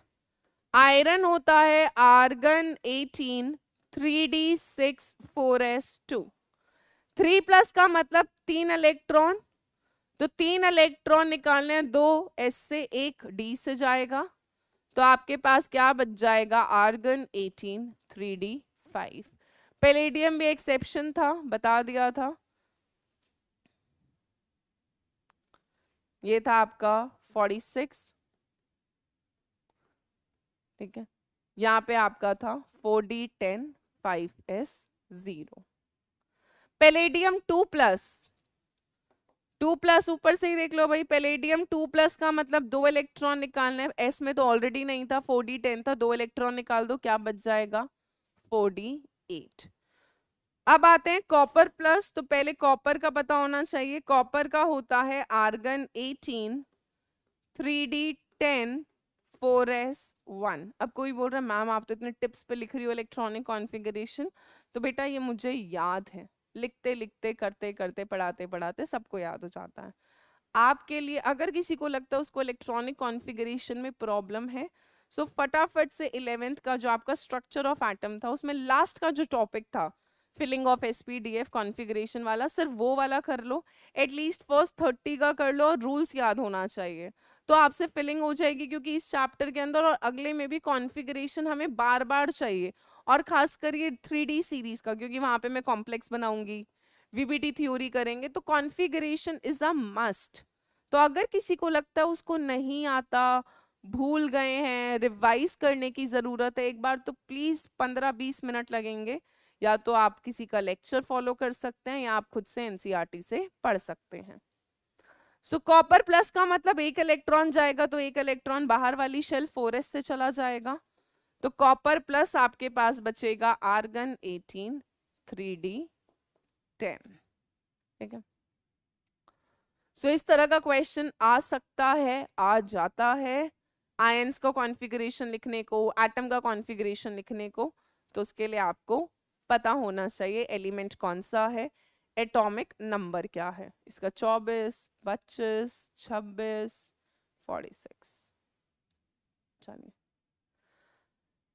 आयरन होता है आर्गन 18 3d6 4s2। 3+ का मतलब 3 इलेक्ट्रॉन, तो 3 इलेक्ट्रॉन निकालने हैं, 2 s से 1 d से जाएगा, तो आपके पास क्या बच जाएगा, आर्गन 18 3d5। पैलेडियम भी एक्सेप्शन था, बता दिया था, ये था आपका 46, ठीक है। यहाँ पे आपका था 4d10 5s0। पैलेडियम 2+, 2+ ऊपर से ही देख लो भाई, पैलेडियम 2+ का मतलब 2 इलेक्ट्रॉन निकालने हैं, एस में तो ऑलरेडी नहीं था, 4d10 था, 2 इलेक्ट्रॉन निकाल दो, क्या बच जाएगा, 4d8। अब आते हैं कॉपर प्लस, तो पहले कॉपर का पता होना चाहिए। कॉपर का होता है आर्गन 18 3d10 4s1। अब कोई बोल रहा है मैम आप तो इतने टिप्स पे लिख रही हो इलेक्ट्रॉनिक कॉन्फ़िगरेशन, तो बेटा ये मुझे याद है, लिखते लिखते करते करते पढ़ाते पढ़ाते सबको याद हो जाता है। आपके लिए अगर किसी को लगता है उसको इलेक्ट्रॉनिक कॉन्फ़िगरेशन में प्रॉब्लम है, सो फटाफट से 11th का जो आपका स्ट्रक्चर ऑफ एटम था उसमें लास्ट का जो टॉपिक था फिलिंग ऑफ एसपीडीएफ कॉन्फ़िगरेशन वाला, सिर्फ वो वाला कर लो, एटलीस्ट फर्स्ट 30 का कर लो, और रूल्स याद होना चाहिए, तो आपसे फिलिंग हो जाएगी। क्योंकि इस चैप्टर के अंदर और अगले में भी कॉन्फ़िगरेशन हमें बार बार चाहिए, और खासकर ये 3D सीरीज का, क्योंकि वहां पे मैं कॉम्प्लेक्स बनाऊंगी, वीबीटी थ्योरी करेंगे, तो कॉन्फ़िगरेशन इज अ मस्ट। तो अगर किसी को लगता है उसको नहीं आता, भूल गए हैं, रिवाइज करने की ज़रूरत है एक बार, तो प्लीज़ 15-20 मिनट लगेंगे, या तो आप किसी का लेक्चर फॉलो कर सकते हैं या आप खुद से एनसीईआरटी से पढ़ सकते हैं। सो कॉपर प्लस का मतलब 1 इलेक्ट्रॉन जाएगा, तो 1 इलेक्ट्रॉन बाहर वाली शेल 4s से चला जाएगा, तो कॉपर प्लस आपके पास बचेगा आर्गन 18 3d10, ठीक है। सो इस तरह का क्वेश्चन आ सकता है, आ जाता है, आयंस का कॉन्फ़िगरेशन लिखने को, एटम का कॉन्फ़िगरेशन लिखने को, तो उसके लिए आपको पता होना चाहिए एलिमेंट कौन सा है, एटॉमिक नंबर क्या है इसका, 24 25 26 46। चलिए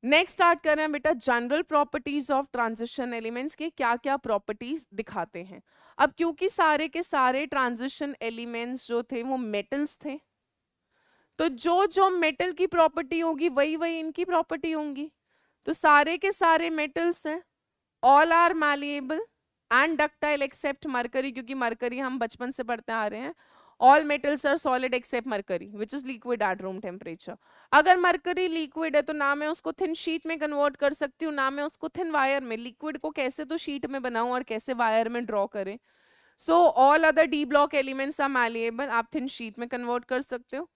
नेक्स्ट स्टार्ट कर रहे हैं बेटा, general properties of transition elements के क्या क्या प्रॉपर्टीज दिखाते हैं। अब क्योंकि सारे के सारे ट्रांजिशन एलिमेंट्स जो थे वो मेटल्स थे, तो जो जो मेटल की प्रॉपर्टी होगी वही वही इनकी प्रॉपर्टी होंगी, तो सारे के सारे मेटल्स हैं, all are malleable, and ductile except mercury, क्योंकि मरकरी हम बचपन से पढ़ते आ रहे हैं। All metals are solid except mercury which is liquid at room temperature. अगर मरकरी लिक्विड है तो ना मैं उसको थिन शीट में कन्वर्ट कर सकती हूँ, ना मैं उसको थिन वायर में। लिक्विड को कैसे तो शीट में बनाऊं और कैसे वायर में ड्रॉ करें। So all other d block elements are malleable, आप थिन शीट में कन्वर्ट कर सकते हो,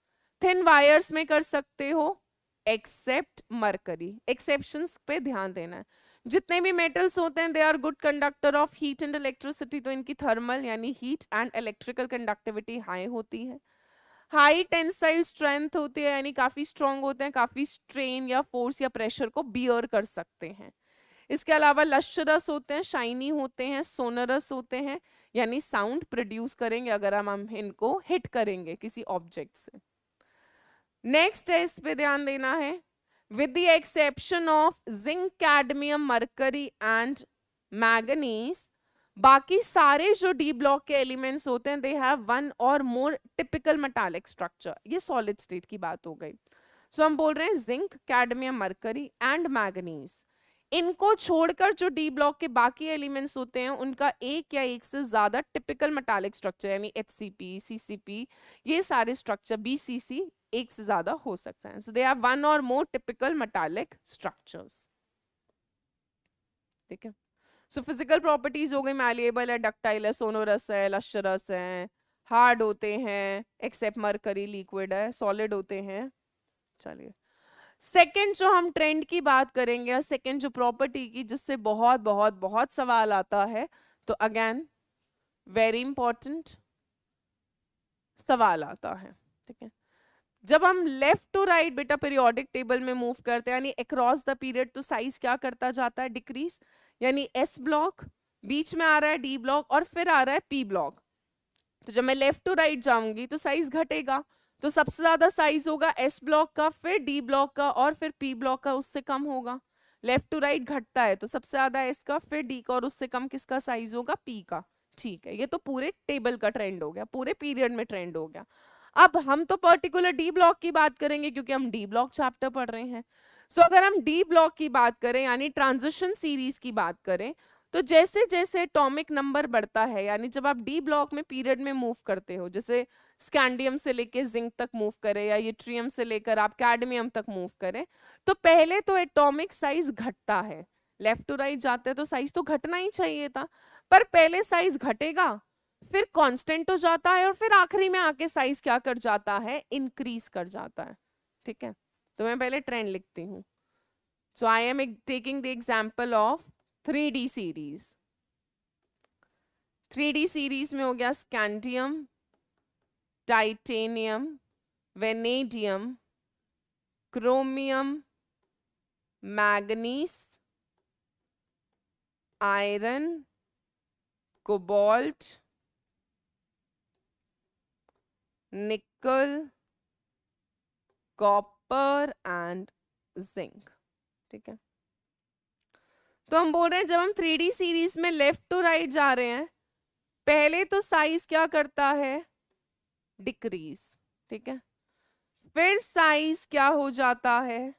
थिन वायर्स में कर सकते हो, एक्सेप्ट मरकरी। एक्सेप्शंस पे ध्यान देना है। जितने भी मेटल्स होते हैं they are good conductor of heat and electricity, तो इनकी थर्मल यानी heat and electrical conductivity high होती है। हाई टेंसाइल स्ट्रेंथ होती है, यानी काफी स्ट्रॉन्ग होते हैं, काफी स्ट्रेन या फोर्स या प्रेशर को बियर कर सकते हैं। इसके अलावा लश्चरस होते हैं, शाइनी होते हैं, सोनरस होते हैं, यानी साउंड प्रोड्यूस करेंगे अगर हम इनको हिट करेंगे किसी ऑब्जेक्ट से। नेक्स्ट है, इस पे ध्यान देना है, with the exception of zinc, cadmium, mercury and manganese, बाकी सारे जो डी ब्लॉक के एलिमेंट्स होते हैं दे हैव वन और मोर टिपिकल मेटालिक स्ट्रक्चर। ये सॉलिड स्टेट की बात हो गई। सो हम बोल रहे हैं zinc, cadmium, mercury and manganese, इनको छोड़कर जो डी ब्लॉक के बाकी एलिमेंट्स होते हैं उनका एक या एक से ज्यादा टिपिकल मेटालिक स्ट्रक्चर, यानी HCP, CCP, ये सारे स्ट्रक्चर, BCC, एक से ज्यादा हो सकता है। सो दे हैव वन और मोर टिपिकल मेटालिक स्ट्रक्चर्स। ठीक है। सो फिजिकल प्रॉपर्टीज हो गई, मैलिएबल है, डक्टाइल है, सोनोरस है, लश्चरस है, हार्ड होते हैं, एक्सेप्ट मरकरी लिक्विड है, सॉलिड होते हैं। चलिए सेकंड जो हम ट्रेंड की बात करेंगे, और सेकंड जो प्रॉपर्टी की जिससे बहुत बहुत बहुत सवाल आता है, तो अगेन वेरी इंपॉर्टेंट सवाल आता है। ठीक है, जब हम लेफ्ट टू राइट बेटा पीरियोडिक टेबल में मूव करते हैं यानी अक्रॉस द पीरियड, तो साइज क्या करता जाता है, डिक्रीज। यानी S ब्लॉक, बीच में आ रहा है D ब्लॉक और फिर आ रहा है P ब्लॉक। तो जब मैं लेफ्ट टू राइट जाऊंगी तो साइज घटेगा, तो सबसे ज्यादा साइज होगा S ब्लॉक का, फिर D ब्लॉक का और फिर P ब्लॉक का, उससे कम होगा। लेफ्ट टू राइट घटता है तो सबसे ज्यादा S का, फिर D का और उससे कम किसका साइज होगा, P का। ठीक है, ये तो पूरे टेबल का ट्रेंड हो गया, पूरे पीरियड में ट्रेंड हो गया। अब हम तो पर्टिकुलर डी ब्लॉक की बात करेंगे क्योंकि हम डी ब्लॉक चैप्टर पढ़ रहे हैं। सो अगर हम डी ब्लॉक की बात करें यानी ट्रांजिशन सीरीज की बात करें, तो जैसे जैसे एटॉमिक नंबर बढ़ता है, यानी जब आप डी ब्लॉक में पीरियड में मूव करते हो, जैसे स्कैंडियम से लेके जिंक तक मूव करें या यूट्रियम से लेकर आप कैडमियम तक मूव करें, तो पहले तो एटॉमिक साइज घटता है। लेफ्ट टू राइट जाते हैं तो साइज तो घटना ही चाहिए था, पर पहले साइज घटेगा, फिर कांस्टेंट हो जाता है और फिर आखिरी में आके साइज क्या कर जाता है, इंक्रीज कर जाता है। ठीक है, तो मैं पहले ट्रेंड लिखती हूँ। So I am taking the example of 3D series. 3D series में हो गया scandium, titanium, vanadium, chromium, manganese, iron, cobalt, nickel, copper and zinc. ठीक है, तो हम बोल रहे हैं जब हम 3D सीरीज में लेफ्ट टू राइट जा रहे हैं, पहले तो साइज क्या करता है, डिक्रीज। ठीक है, फिर साइज क्या हो जाता है,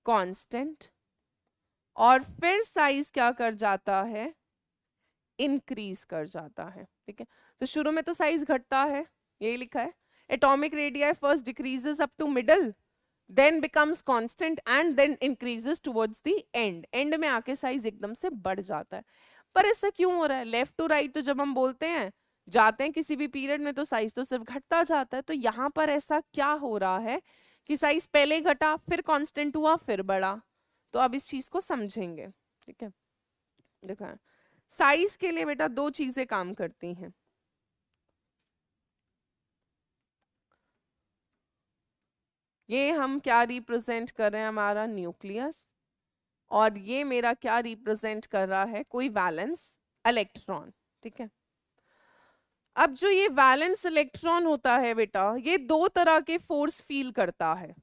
कांस्टेंट, और फिर साइज क्या कर जाता है, इंक्रीज कर जाता है। ठीक है, तो शुरू में तो साइज घटता है, यही लिखा है, atomic radii first decreases up to middle, then becomes constant and then increases towards the end। End में आके साइज एकदम से बढ़ जाता है। पर ऐसा क्यों हो रहा है, लेफ्ट टू राइट तो जब हम बोलते हैं जाते हैं किसी भी पीरियड में तो साइज तो सिर्फ घटता जाता है, तो यहाँ पर ऐसा क्या हो रहा है कि साइज पहले घटा, फिर कांस्टेंट हुआ, फिर बढ़ा। तो अब इस चीज को समझेंगे। ठीक है, देखा साइज के लिए बेटा दो चीजें काम करती हैं। ये हम क्या रिप्रेजेंट कर रहे हैं, हमारा न्यूक्लियस, और ये मेरा क्या रिप्रेजेंट कर रहा है, कोई वैलेंस इलेक्ट्रॉन। ठीक है, अब जो ये वैलेंस इलेक्ट्रॉन होता है बेटा, ये दो तरह के फोर्स फील करता है।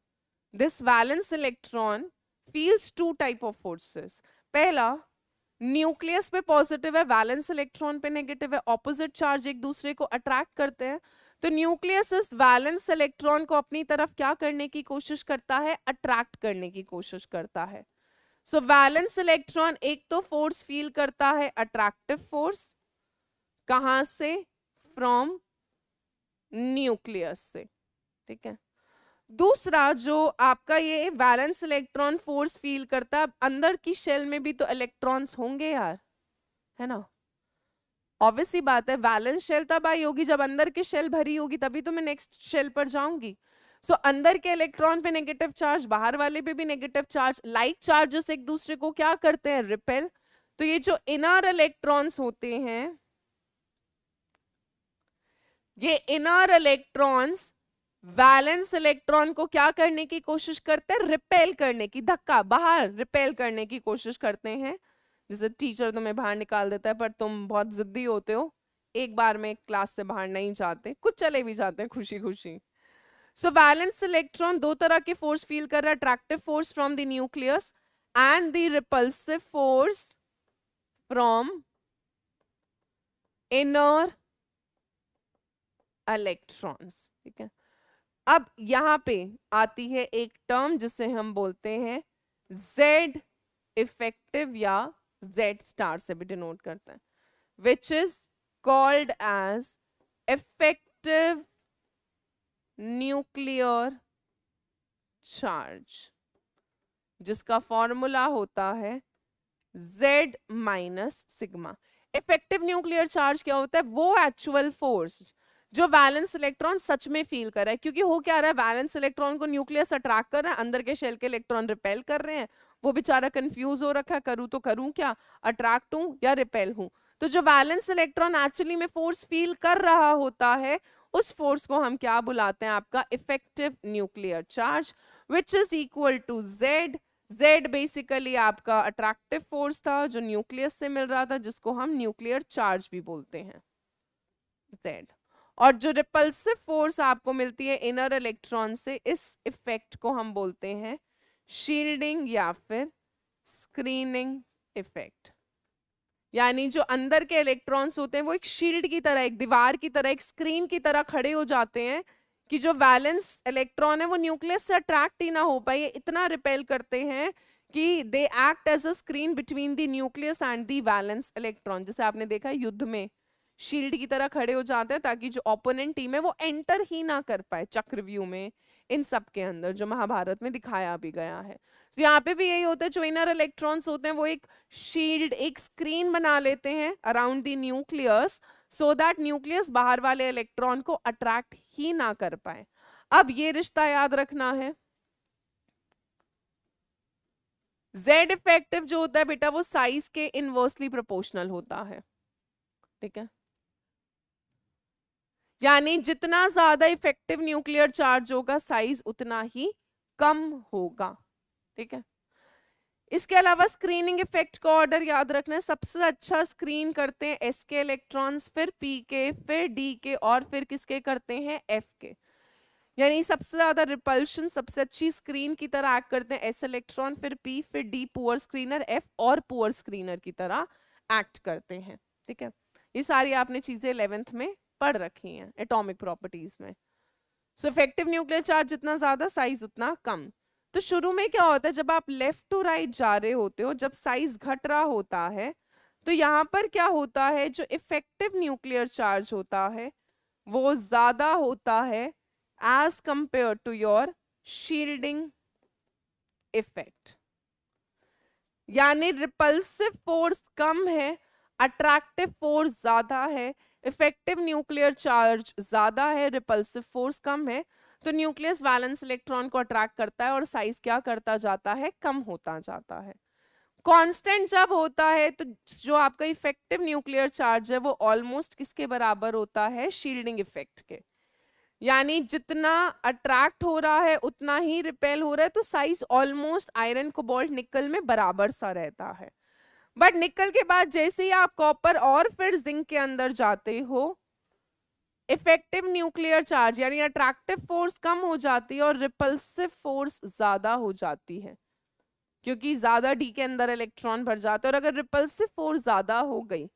This valence electron feels two type of forces. पहला, न्यूक्लियस पे पॉजिटिव है, वैलेंस इलेक्ट्रॉन पे नेगेटिव है, ऑपोजिट चार्ज एक दूसरे को अट्रैक्ट करते हैं, तो न्यूक्लियस इस वैलेंस इलेक्ट्रॉन को अपनी तरफ क्या करने की कोशिश करता है, अट्रैक्ट करने की कोशिश करता है। सो वैलेंस इलेक्ट्रॉन एक तो फोर्स फील करता है अट्रैक्टिव फोर्स, कहां से? फ्रॉम न्यूक्लियस से, ठीक है। दूसरा जो आपका ये वैलेंस इलेक्ट्रॉन फोर्स फील करता है, अंदर की शेल में भी तो इलेक्ट्रॉन्स होंगे यार, है ना? ऑब्वियस सी बात है, वैलेंस शेल तब आई होगी जब अंदर की शेल भरी होगी, तभी तो मैं नेक्स्ट शेल पर जाऊंगी। सो अंदर के इलेक्ट्रॉन पे नेगेटिव चार्ज, बाहर वाले पे भी नेगेटिव चार्ज, लाइक चार्जेस एक दूसरे को क्या करते हैं? रिपेल। तो ये जो इनर इलेक्ट्रॉन्स होते हैं, ये इनर इलेक्ट्रॉन्स वैलेंस इलेक्ट्रॉन को क्या करने की कोशिश करते हैं? रिपेल करने की, धक्का बाहर रिपेल करने की कोशिश करते हैं। जैसे टीचर तुम्हें बाहर निकाल देता है पर तुम बहुत जिद्दी होते हो, एक बार में क्लास से बाहर नहीं जाते, कुछ चले भी जाते हैं खुशी खुशी। सो वैलेंस इलेक्ट्रॉन दो तरह के फोर्स फील कर रहा है, attractive force from the nucleus and the repulsive force from inner electrons, ठीक है। अब यहां पे आती है एक टर्म जिसे हम बोलते हैं Z इफेक्टिव, या Z स्टार से भी डिनोट करते हैं, which is called as effective nuclear charge, जिसका फॉर्मूला होता है Z minus sigma. Effective nuclear charge क्या होता है? वो एक्चुअल फोर्स जो वैलेंस इलेक्ट्रॉन सच में फील कर रहा है, क्योंकि हो क्या रहा है, वैलेंस इलेक्ट्रॉन को न्यूक्लियस अट्रैक्ट कर रहा है, अंदर के शेल के इलेक्ट्रॉन रिपेल कर रहे हैं, वो बेचारा कंफ्यूज हो रखा है, करूं तो करूं क्या, अट्रैक्ट हूं या रिपेल हूं। तो जो वैलेंस इलेक्ट्रॉन एक्चुअली में फोर्स फील कर रहा होता है, उस फोर्स को हम क्या बुलाते हैं? आपका effective nuclear charge, which is equal to Z। Z basically आपका अट्रैक्टिव फोर्स था जो न्यूक्लियस से मिल रहा था, जिसको हम न्यूक्लियर चार्ज भी बोलते हैं, Z। और जो रिपल्सिव फोर्स आपको मिलती है इनर इलेक्ट्रॉन से, इस इफेक्ट को हम बोलते हैं शील्डिंग या फिर स्क्रीनिंग इफेक्ट। यानी जो अंदर के इलेक्ट्रॉन्स होते हैं वो एक शील्ड की तरह, एक दीवार की तरह, एक स्क्रीन की तरह खड़े हो जाते हैं कि जो वैलेंस इलेक्ट्रॉन है वो न्यूक्लियस से अट्रैक्ट ही ना हो पाए, ये इतना रिपेल करते हैं कि they act as a screen between the nucleus and the valence electron. जैसे आपने देखा युद्ध में शील्ड की तरह खड़े हो जाते हैं ताकि जो ओपोनेंट टीम है वो एंटर ही ना कर पाए, चक्रव्यूह में, इन सब के अंदर, जो महाभारत में दिखाया भी गया है। तो यहाँ पे भी यही होता है, जो इनर इलेक्ट्रॉन्स होते हैं वो एक शील्ड, एक स्क्रीन बना लेते हैं around the nucleus, so that nucleus बाहर वाले इलेक्ट्रॉन को अट्रैक्ट ही ना कर पाए। अब ये रिश्ता याद रखना है, Z इफेक्टिव जो होता है बेटा वो साइज के इनवर्सली प्रोपोर्शनल होता है, ठीक है। यानी जितना ज्यादा इफेक्टिव न्यूक्लियर चार्ज होगा साइज उतना ही कम होगा, ठीक है। इसके अलावा स्क्रीनिंग इफेक्ट का ऑर्डर याद रखना है, सबसे अच्छा स्क्रीन करते हैं S के इलेक्ट्रॉन्स, फिर P के, फिर D के, और फिर किसके करते हैं? F के। यानी सबसे ज्यादा रिपल्शन, सबसे अच्छी स्क्रीन की तरह एक्ट करते हैं S इलेक्ट्रॉन, फिर P, फिर D पुअर स्क्रीनर, F और पुअर स्क्रीनर की तरह एक्ट करते हैं, ठीक है। ये सारी आपने चीजें 11th में पढ़ रखी हैं एटॉमिक प्रॉपर्टीज में। सो इफेक्टिव न्यूक्लियर चार्ज जितना ज्यादा साइज उतना कम। तो शुरू में क्या होता है, जब आप लेफ्ट टू राइट जा रहे होते हो, जब साइज घट रहा होता है, तो यहाँ पर क्या होता है, जो इफेक्टिव न्यूक्लियर चार्ज होता है वो ज्यादा होता है as compare to your shielding effect. यानी रिपल्सिव फोर्स कम है, अट्रैक्टिव फोर्स ज्यादा है, इफेक्टिव न्यूक्लियर चार्ज ज्यादा है, रिपल्सिव फोर्स कम है, तो न्यूक्लियस वैलेंस इलेक्ट्रॉन को अट्रैक्ट करता है और साइज क्या करता जाता है? कम होता जाता है। कांस्टेंट जब होता है तो जो आपका इफेक्टिव न्यूक्लियर चार्ज है वो ऑलमोस्ट किसके बराबर होता है? शील्डिंग इफेक्ट के। यानी जितना अट्रैक्ट हो रहा है उतना ही रिपेल हो रहा है, तो साइज ऑलमोस्ट आयरन, कोबाल्ट, निकल में बराबर सा रहता है। बट निकल के बाद जैसे ही आप कॉपर और फिर जिंक के अंदर जाते हो, इफेक्टिव न्यूक्लियर चार्ज यानी अट्रैक्टिव फोर्स कम हो जाती है और रिपल्सिव फोर्स ज्यादा हो जाती है, क्योंकि ज्यादा डी के अंदर इलेक्ट्रॉन भर जाते हैं। और अगर रिपल्सिव फोर्स ज्यादा हो गई,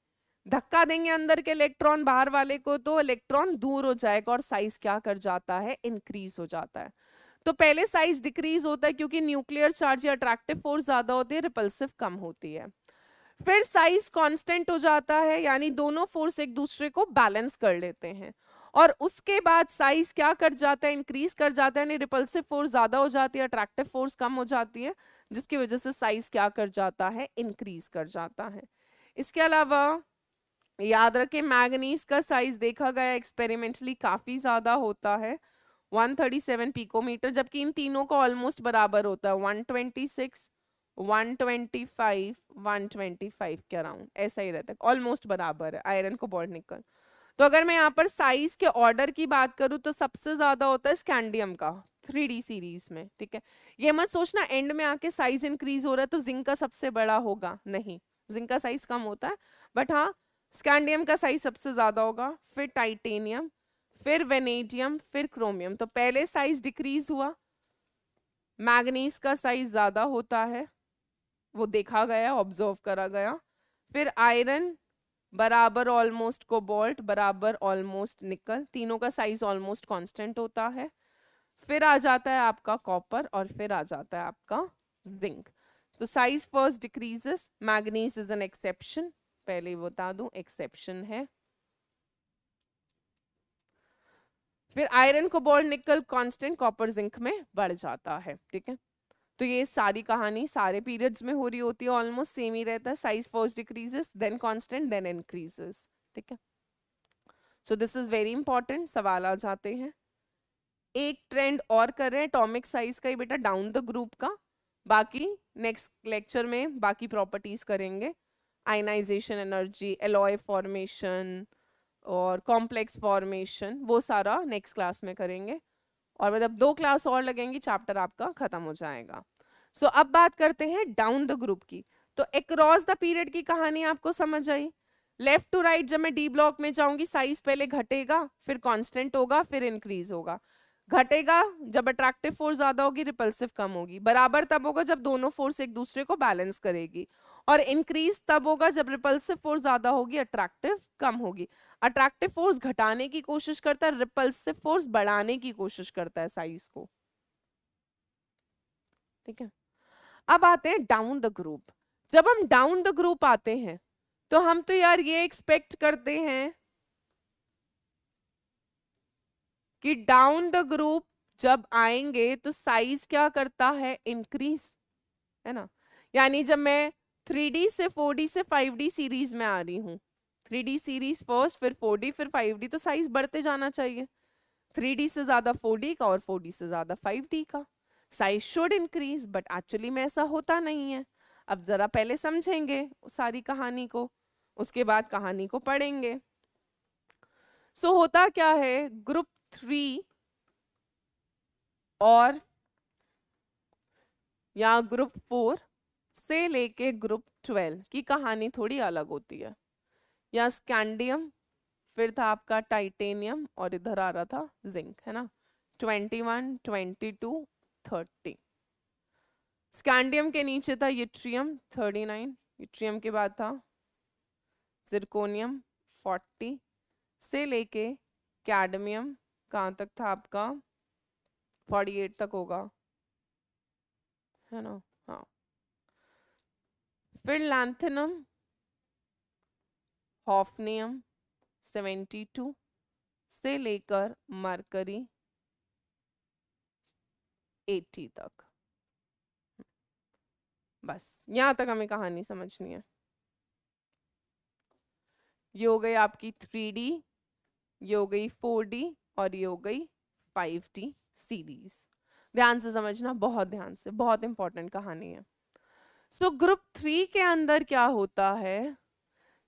धक्का देंगे अंदर के इलेक्ट्रॉन बाहर वाले को, तो इलेक्ट्रॉन दूर हो जाएगा और साइज क्या कर जाता है? इंक्रीज हो जाता है। तो पहले साइज डिक्रीज होता है क्योंकि न्यूक्लियर चार्ज या अट्रैक्टिव फोर्स ज्यादा होती है, रिपल्सिव कम होती है। फिर साइज कांस्टेंट हो जाता है, यानी दोनों फोर्स एक दूसरे को बैलेंस कर लेते हैं, और उसके बाद साइज क्या कर जाता है, इंक्रीज कर जाता है, यानी रिपल्सिव फोर्स ज्यादा हो जाती है, अट्रैक्टिव फोर्स कम हो जाती है, जिसकी वजह से साइज क्या कर जाता है, इंक्रीज कर जाता है। इसके अलावा याद रखें मैग्नीज का साइज देखा गया एक्सपेरिमेंटली काफी ज्यादा होता है, 137 पिकोमीटर, जबकि इन तीनों का ऑलमोस्ट बराबर होता है, 126, 125, 125 के अराउंड ऐसा ही रहता है, ऑलमोस्ट बराबर है आयरन कोबाल्ट निकल। तो अगर मैं यहाँ पर साइज के ऑर्डर की बात करूँ तो सबसे ज्यादा होता है स्कैंडियम का 3D सीरीज में, ठीक है। ये मत सोचना एंड में आके साइज इंक्रीज हो रहा है तो जिंक का सबसे बड़ा होगा, नहीं, जिंक का साइज कम होता है, बट हाँ स्कैंडियम का साइज सबसे ज्यादा होगा, फिर टाइटेनियम, फिर वेनेडियम, फिर क्रोमियम। तो पहले साइज डिक्रीज हुआ, मैग्नीज का साइज ज्यादा होता है, वो देखा गया, ऑब्जर्व करा गया। फिर आयरन बराबर ऑलमोस्ट कोबाल्ट बराबर ऑलमोस्ट निकल, तीनों का साइज ऑलमोस्ट कांस्टेंट होता है। फिर आ जाता है आपका कॉपर और फिर आ जाता है आपका जिंक। तो size first decreases, manganese is an exception, पहले बता दूं एक्सेप्शन है। फिर आयरन कोबाल्ट निकल कांस्टेंट, कॉपर जिंक में बढ़ जाता है, ठीक है। तो ये सारी कहानी सारे पीरियड्स में हो रही होती है, ऑलमोस्ट सेम ही रहता है, size first decreases then constant then increases, ठीक है। So this is very important, सवाल आ जाते हैं। एक ट्रेंड और कर रहे हैं एटॉमिक साइज का ही बेटा, डाउन द ग्रुप का, बाकी नेक्स्ट लेक्चर में बाकी प्रॉपर्टीज करेंगे, आयनाइजेशन एनर्जी, एलॉय फॉर्मेशन और कॉम्प्लेक्स फॉर्मेशन, वो सारा नेक्स्ट क्लास में करेंगे, और मतलब 2 क्लास और लगेंगी, चैप्टर आपका खत्म हो जाएगा। सो अब बात करते हैं डाउन द ग्रुप की। तो अक्रॉस द पीरियड की कहानी आपको समझ आई। लेफ्ट टू राइट जब मैं डी ब्लॉक में जाऊंगी साइज पहले घटेगा, फिर कांस्टेंट होगा, फिर इंक्रीज होगा। घटेगा जब अट्रैक्टिव फोर्स ज्यादा होगी, रिपल्सिव कम होगी। बराबर तब होगा जब दोनों फोर्स एक दूसरे को बैलेंस करेगी, और इंक्रीज तब होगा जब रिपल्सिव फोर्स ज्यादा होगी, अट्रैक्टिव कम होगी। अट्रैक्टिव फोर्स घटाने की कोशिश करता है, रिपल्सिव फोर्स बढ़ाने की कोशिश करता है साइज को, ठीक है। अब आते हैं डाउन द ग्रुप। जब हम डाउन द ग्रुप आते हैं तो हम तो यार ये एक्सपेक्ट करते हैं कि डाउन द ग्रुप जब आएंगे तो साइज क्या करता है, इंक्रीज, है ना। यानी जब मैं 3D से 4D से 5D सीरीज में आ रही हूँ, 3D सीरीज फर्स्ट, फिर 4D, फिर 5D, तो साइज बढ़ते जाना चाहिए, 3D से ज्यादा 4D का और 4D से ज्यादा 5D का, size should increase, but actually में ऐसा होता नहीं है। अब जरा पहले समझेंगे सारी कहानी को, उसके बाद कहानी को पढ़ेंगे। सो होता क्या है, ग्रुप 3 और या ग्रुप 4 से लेके ग्रुप 12 की कहानी थोड़ी अलग होती है। यहाँ स्कैंडियम, फिर था आपका टाइटेनियम, और इधर आ रहा था जिंक, है ना, 21, 22, 30। स्कैंडियम के नीचे था यूट्रियम 39, यूट्रियम के बाद था जिरकोनियम 40 से लेके कैडमियम कहाँ तक था आपका 48 तक होगा, है ना, हाँ। फिर लैंथेनम, हॉफनियम 72 से लेकर मरकरी 80 तक। बस यहां तक हमें कहानी समझनी है। ये हो गई आपकी 3D, ये हो गई 4D, और ये हो गई 5D सीरीज। ध्यान से समझना, बहुत ध्यान से, बहुत इंपॉर्टेंट कहानी है। सो ग्रुप 3 के अंदर क्या होता है,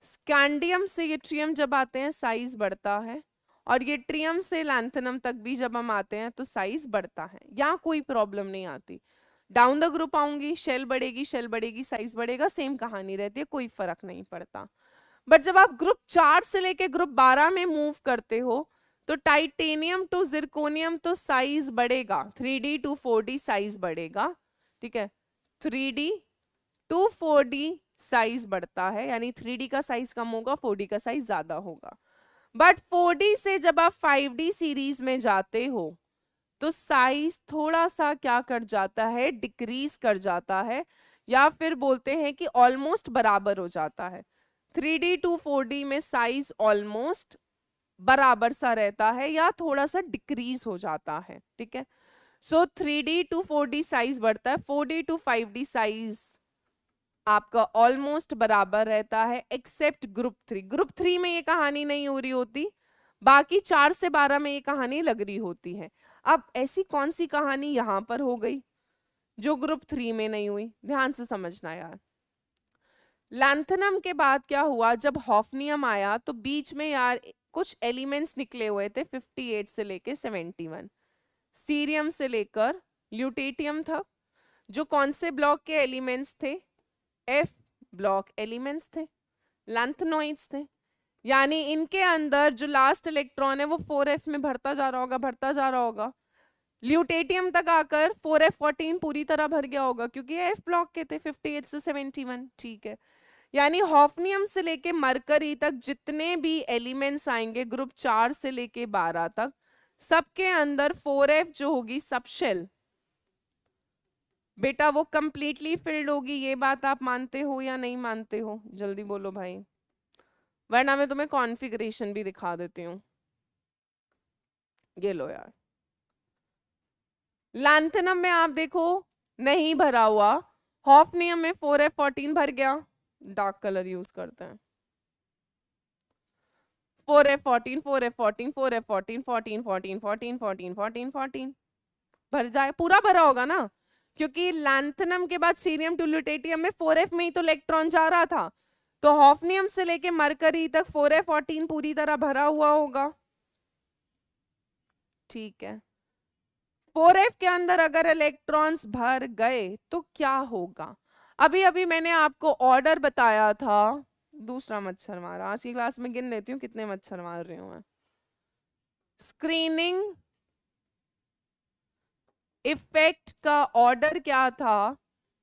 स्कैंडियम से यूट्रियम जब आते हैं साइज बढ़ता है, और यूट्रियम से लैंथेनम तक भी जब हम आते हैं तो साइज बढ़ता है, यहाँ कोई प्रॉब्लम नहीं आती। डाउन द ग्रुप आऊंगी, शेल बढ़ेगी, शेल बढ़ेगी, साइज बढ़ेगा, सेम कहानी रहती है, कोई फर्क नहीं पड़ता। बट जब आप ग्रुप 4 से लेके ग्रुप 12 में मूव करते हो तो टाइटेनियम टू जिरकोनियम तो साइज बढ़ेगा, 3D टू 4D साइज बढ़ेगा, ठीक है। 3D टू 4D साइज बढ़ता है, यानी 3D का साइज कम होगा, 4D का साइज ज्यादा होगा। बट 4D से जब आप 5D सीरीज में जाते हो तो साइज थोड़ा सा क्या कर जाता है, डिक्रीज कर जाता है, या फिर बोलते हैं कि ऑलमोस्ट बराबर हो जाता है। 3D टू 4D में साइज ऑलमोस्ट बराबर सा रहता है या थोड़ा सा डिक्रीज हो जाता है, ठीक है। सो 3D टू 4D साइज बढ़ता है, 4D टू 5D साइज आपका ऑलमोस्ट बराबर रहता है, एक्सेप्ट ग्रुप 3। ग्रुप 3 में ये कहानी नहीं हो रही होती, बाकी 4 से 12 में ये कहानी लग रही होती है। अब ऐसी कौन सी कहानी यहां पर हो गई जो ग्रुप 3 में नहीं हुई, ध्यान से समझना यार। लैंथनम के बाद क्या हुआ, जब हॉफनियम आया तो बीच में यार कुछ एलिमेंट्स निकले हुए थे 58 से लेके 71। सीरियम से लेकर ल्यूटेटियम था, जो कौन से ब्लॉक के एलिमेंट्स थे, एफ ब्लॉक एलिमेंट्स थे, लैंथेनॉइड्स थे। यानी इनके अंदर जो लास्ट इलेक्ट्रॉन है वो 4f में भरता जा रहा होगा, भरता जा रहा होगा, ल्यूटेटियम तक आकर 4f14 पूरी तरह भर गया होगा, क्योंकि ये एफ ब्लॉक के थे 58 से 71, ठीक है। यानी हॉफनियम से लेके मरकरी तक जितने भी एलिमेंट्स आएंगे ग्रुप 4 से लेके 12 तक, सबके अंदर 4f जो होगी सब शेल, बेटा वो कंप्लीटली फिल्ड होगी। ये बात आप मानते हो या नहीं मानते हो, जल्दी बोलो भाई, वरना मैं तुम्हें कॉन्फ़िगरेशन भी दिखा देती हूँ। ये लो यार, लैंथेनम में आप देखो नहीं भरा हुआ, हॉफनियम में 4f14 भर गया, डार्क कलर यूज करते हैं, 4f14 4f14 4f14 14 14 14 14 14 14 भर जाए, पूरा भरा होगा ना, क्योंकि लैंथेनम के बाद सीरियम टू ल्यूटेटियम में 4f में ही तो इलेक्ट्रॉन जा रहा था, तो हॉफनियम से लेके मरकरी तक 4f14 पूरी तरह भरा हुआ होगा, ठीक है। 4f के अंदर अगर इलेक्ट्रॉन्स भर गए तो क्या होगा, अभी अभी मैंने आपको ऑर्डर बताया था। दूसरा मच्छर मारा, आज की क्लास में गिन लेती हूँ कितने मच्छर मार रही हूँ मैं। स्क्रीनिंग इफेक्ट का ऑर्डर क्या था,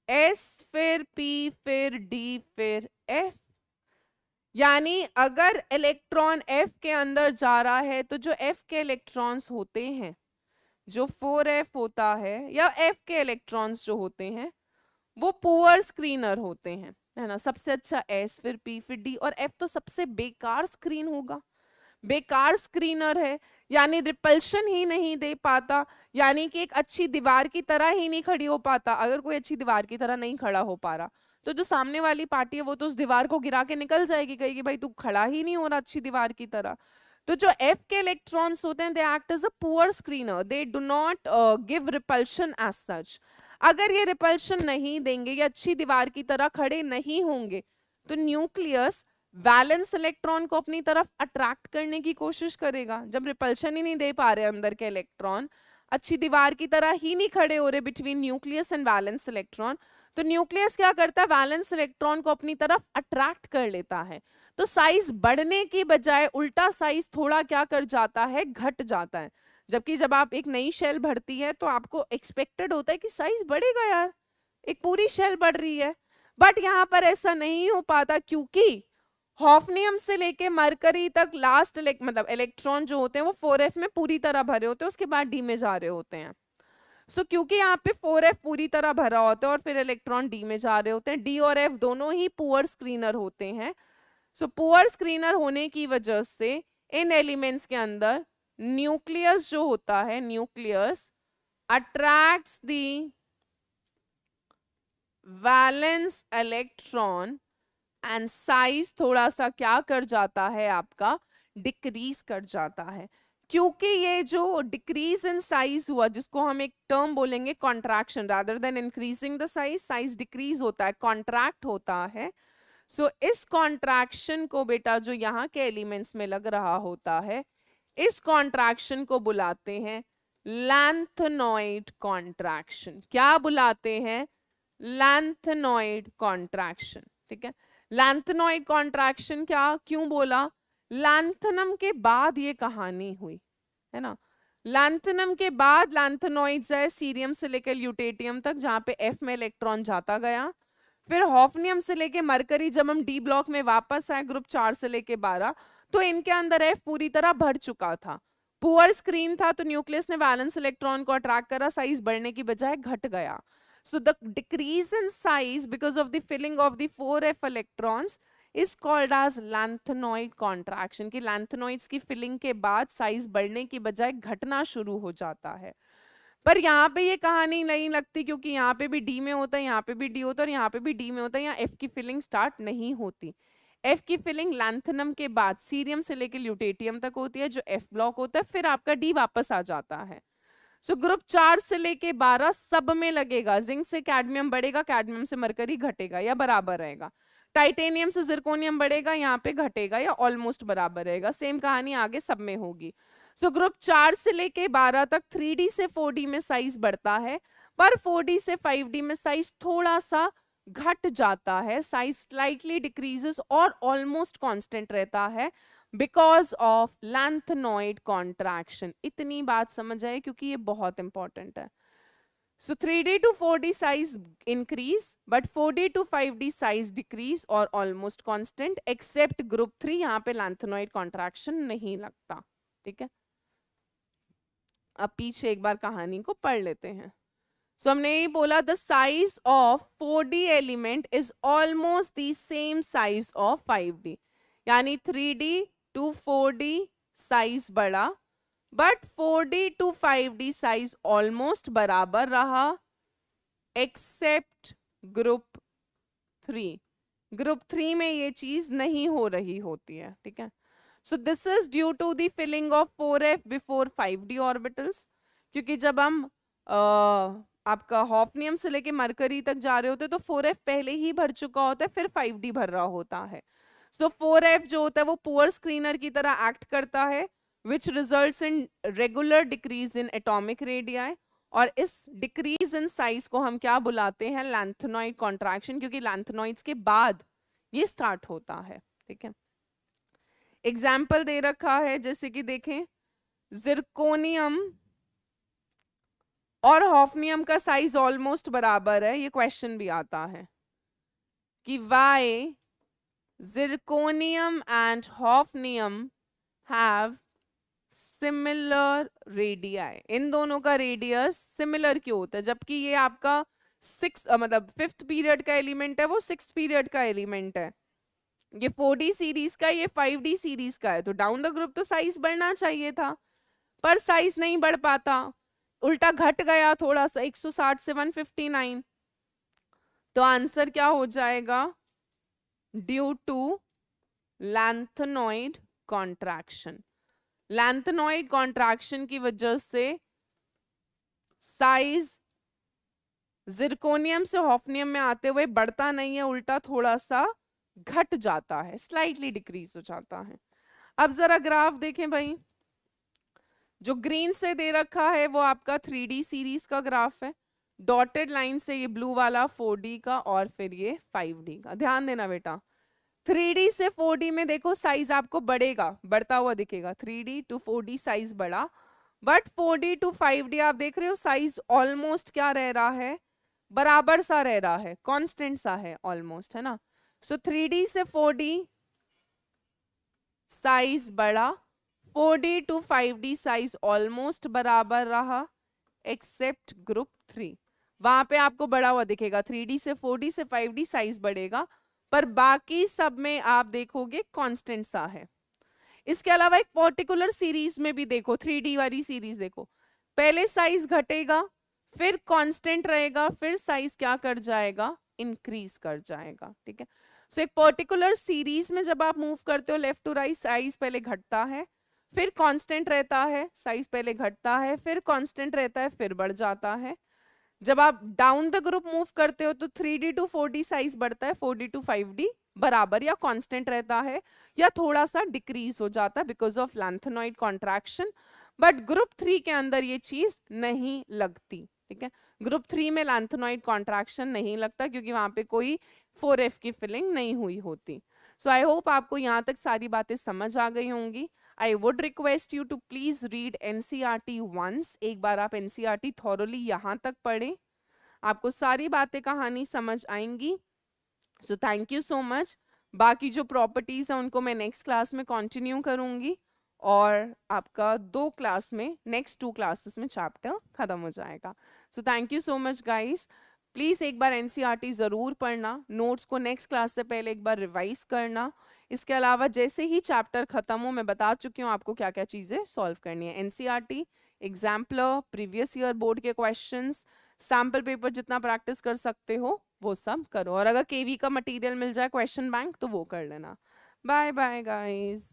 S फिर P फिर D फिर F। यानी अगर इलेक्ट्रॉन F के अंदर जा रहा है तो जो F के इलेक्ट्रॉन्स होते हैं, जो 4f होता है, या F के इलेक्ट्रॉन्स जो होते हैं वो पुअर स्क्रीनर होते हैं, है ना। सबसे अच्छा S फिर P फिर D, और F तो सबसे बेकार स्क्रीन होगा, बेकार स्क्रीनर है, यानी रिपल्शन ही नहीं दे पाता, यानी कि एक अच्छी दीवार की तरह ही नहीं खड़ी हो पाता। अगर कोई अच्छी दीवार की तरह नहीं खड़ा हो पा रहा तो जो सामने वाली पार्टी है वो तो उस दीवार को गिरा के निकल जाएगी, कहेगी भाई तू खड़ा ही नहीं हो रहा अच्छी दीवार की तरह। तो जो F के इलेक्ट्रॉन्स होते हैं, they act as a poor screener, they do not give repulsion as such. अगर ये रिपल्शन नहीं देंगे, ये अच्छी दीवार की तरह खड़े नहीं होंगे, तो न्यूक्लियस वैलेंस इलेक्ट्रॉन को अपनी तरफ अट्रैक्ट करने की कोशिश करेगा। जब रिपल्शन ही नहीं दे पा रहे अंदर के इलेक्ट्रॉन, अच्छी दीवार की तरह ही नहीं खड़े हो रहे between nucleus and valence electron, तो न्यूक्लियस क्या करता है, वैलेंस इलेक्ट्रॉन को अपनी तरफ अट्रैक्ट कर लेता है। तो साइज बढ़ने की बजाय उल्टा साइज थोड़ा क्या कर जाता है, घट जाता है। जबकि जब आप एक नई शेल भरती है तो आपको एक्सपेक्टेड होता है कि साइज बढ़ेगा यार, एक पूरी शेल बढ़ रही है, बट यहाँ पर ऐसा नहीं हो पाता, क्योंकि हॉफनियम से लेके मरकरी तक लास्ट मतलब इलेक्ट्रॉन जो होते हैं वो 4f में पूरी तरह भरे होते हैं, उसके बाद D में जा रहे होते हैं। सो क्योंकि यहाँ पे 4f पूरी तरह भरा होता है और फिर इलेक्ट्रॉन D में जा रहे होते हैं, D और F दोनों ही पुअर स्क्रीनर होते हैं। सो पुअर स्क्रीनर होने की वजह से इन एलिमेंट्स के अंदर न्यूक्लियस जो होता है, nucleus attracts the valence electron and size थोड़ा सा क्या कर जाता है, आपका डिक्रीज कर जाता है। क्योंकि ये जो डिक्रीज इन साइज हुआ, जिसको हम एक टर्म बोलेंगे contraction, rather than increasing the size, size decrease होता है, कॉन्ट्रैक्ट होता है। सो इस कॉन्ट्रैक्शन को बेटा जो यहाँ के एलिमेंट्स में लग रहा होता है, इस कॉन्ट्रैक्शन को बुलाते हैं लैंथेनॉइड कॉन्ट्रैक्शन। क्या बुलाते हैं, लैंथेनॉइड कॉन्ट्रैक्शन, ठीक है। लैंथेनॉइड कॉन्ट्रैक्शन क्या क्यों बोला, लैंथेनम के बाद ये कहानी हुई, है ना। लैंथेनम के बाद लैंथेनॉइड्स है सीरियम से लेकर ल्यूटेटियम तक, जहां पे F में इलेक्ट्रॉन जाता गया। फिर हॉफनियम से लेके मरकरी, जब हम D ब्लॉक में वापस आए ग्रुप 4 से लेके 12, तो इनके अंदर F पूरी तरह भर चुका था। पुअर स्क्रीन था तो न्यूक्लियस ने वैलेंस इलेक्ट्रॉन को अट्रैक्ट करा, साइज बढ़ने की बजाय घट गया. So the decrease in size because of the filling of the 4f electrons is called as lanthanoid contraction. की लैंथेनॉइड्स की फिलिंग के बाद साइज बढ़ने की बजाय घटना शुरू हो जाता है. पर यहाँ पे ये कहानी नहीं लगती, क्योंकि यहाँ पे भी डी में होता है, यहाँ पे भी डी होता है और यहाँ पे भी डी में होता है. यहाँ एफ की फिलिंग स्टार्ट नहीं होती. एफ की फिलिंग लैंथेनम के बाद सीरियम से लेकर ल्यूटेटियम तक होती है, जो एफ ब्लॉक होता है, फिर आपका डी वापस आ जाता है. सो ग्रुप 4 से लेके 12 सब में लगेगा. जिंक से कैडमियम बढ़ेगा, कैडमियम से मरकरी घटेगा या बराबर रहेगा. टाइटेनियम से जिरकोनियम बढ़ेगा, यहाँ पे घटेगा या ऑलमोस्ट बराबर रहेगा. सेम कहानी आगे सब में होगी. सो ग्रुप 4 से लेके 12 तक 3D से 4D में साइज बढ़ता है, पर 4D से 5D में साइज थोड़ा सा घट जाता है. साइज स्लाइटली डिक्रीजेस और ऑलमोस्ट कांस्टेंट रहता है बिकॉज ऑफ लैंथेनॉइड कॉन्ट्रैक्शन. इतनी बात समझ आए क्योंकि ये बहुत इंपॉर्टेंट है. So 3D to 4D size increase, but 4D to 5D size decrease और almost constant except group 3. यहाँ पे lanthanide contraction नहीं लगता. ठीक है, अब पीछे एक बार कहानी को पढ़ लेते हैं. So हमने यही बोला the size of 4D element is almost the same size of 5D. यानी 3D to 4D size बढ़ा, but 4D to 5D size almost बराबर रहा एक्सेप्ट ग्रुप 3. ग्रुप 3 में ये चीज नहीं हो रही होती है. ठीक है, so this is due to the filling of 4f before 5D orbitals. क्योंकि जब हम आपका हॉफनियम से लेके मरकरी तक जा रहे होते हैं तो 4f पहले ही भर चुका होता है, फिर 5D भर रहा होता है. सो 4f जो होता है वो पुअर स्क्रीनर की तरह एक्ट करता है, which results in regular decrease in atomic radii. और इस डिक्रीज इन साइज को हम क्या बुलाते हैं? लैंथेनॉइड कॉन्ट्रैक्शन, क्योंकि लैंथेनॉइड्स के बाद ये स्टार्ट होता है. ठीक है, एग्जाम्पल दे रखा है, जैसे कि देखें जिरकोनियम और हॉफनियम का साइज ऑलमोस्ट बराबर है. ये क्वेश्चन भी आता है कि why zirconium and hafnium have similar radii. इन दोनों का रेडियस सिमिलर क्यों होता है, जबकि ये आपका मतलब 5th पीरियड का एलिमेंट है, वो 6th पीरियड का एलिमेंट है. ये 4D सीरीज का, ये 5D सीरीज का है. तो डाउन द ग्रुप तो साइज बढ़ना चाहिए था, पर साइज नहीं बढ़ पाता, उल्टा घट गया थोड़ा सा 160 से 159. तो आंसर क्या हो जाएगा? Due to lanthanoid contraction. Lanthanoid contraction की वजह से साइज जिरकोनियम से हॉफनियम में आते हुए बढ़ता नहीं है, उल्टा थोड़ा सा घट जाता है, स्लाइटली डिक्रीज हो जाता है. अब जरा ग्राफ देखें भाई. जो ग्रीन से दे रखा है वो आपका 3D सीरीज का ग्राफ है. डॉटेड लाइन से ये ब्लू वाला 4D का और फिर ये 5D का. ध्यान देना बेटा, 3D से 4D में देखो साइज आपको बढ़ेगा, बढ़ता हुआ दिखेगा. 3D टू 4D साइज बढ़ा, बट 4D टू 5D आप देख रहे हो साइज ऑलमोस्ट क्या रह रहा है? बराबर सा रह रहा है, कांस्टेंट सा है ऑलमोस्ट, है ना. सो 3D से 4D साइज बढ़ा, 4D to 5D size almost बराबर रहा एक्सेप्ट ग्रुप 3. वहां पे आपको बढ़ा हुआ दिखेगा. 3D से 4D से 5D साइज बढ़ेगा, पर बाकी सब में आप देखोगे कांस्टेंट सा है. इसके अलावा एक पर्टिकुलर सीरीज में भी देखो, 3D वाली सीरीज देखो, पहले साइज घटेगा, फिर कांस्टेंट रहेगा, फिर साइज क्या कर जाएगा? इंक्रीज कर जाएगा. ठीक है, सो एक पर्टिकुलर सीरीज में जब आप मूव करते हो लेफ्ट टू राइट, साइज पहले घटता है, फिर कांस्टेंट रहता है, साइज पहले घटता है, फिर कांस्टेंट रहता है, फिर बढ़ जाता है. जब आप डाउन द ग्रुप मूव करते हो तो 3D टू 4D साइज बढ़ता है, 4D टू 5D बराबर या कांस्टेंट रहता है या थोड़ा सा डिक्रीज हो जाता है because of lanthanoid contraction. But group 3 के अंदर ये चीज नहीं लगती. ठीक है, ग्रुप 3 में लैंथेनॉइड कॉन्ट्रैक्शन नहीं लगता क्योंकि वहां पे कोई 4f की फिलिंग नहीं हुई होती. सो आई होप आपको यहाँ तक सारी बातें समझ आ गई होंगी. I would request you to please read NCERT once. एक बार आप NCERT thoroughly यहाँ तक पढ़ें, आपको सारी बातें कहानी समझ आएंगी. So thank you so much. बाकी जो प्रॉपर्टीज हैं उनको मैं नेक्स्ट क्लास में कंटिन्यू करूंगी. और आपका 2 क्लास में, नेक्स्ट 2 क्लासेस में चैप्टर खत्म हो जाएगा। So thank you so much guys. Please एक बार एनसीईआरटी ज़रूर पढ़ना, नोट्स को नेक्स्ट क्लास से पहले एक बार रिवाइज करना। इसके अलावा जैसे ही चैप्टर खत्म हो, मैं बता चुकी हूँ आपको क्या क्या चीज़ें सॉल्व करनी है। NCERT, exemplar, previous year board के क्वेश्चंस, सैम्पल पेपर जितना प्रैक्टिस कर सकते हो वो सब करो, और अगर केवी का मटेरियल मिल जाए क्वेश्चन बैंक तो वो कर लेना। Bye bye guys.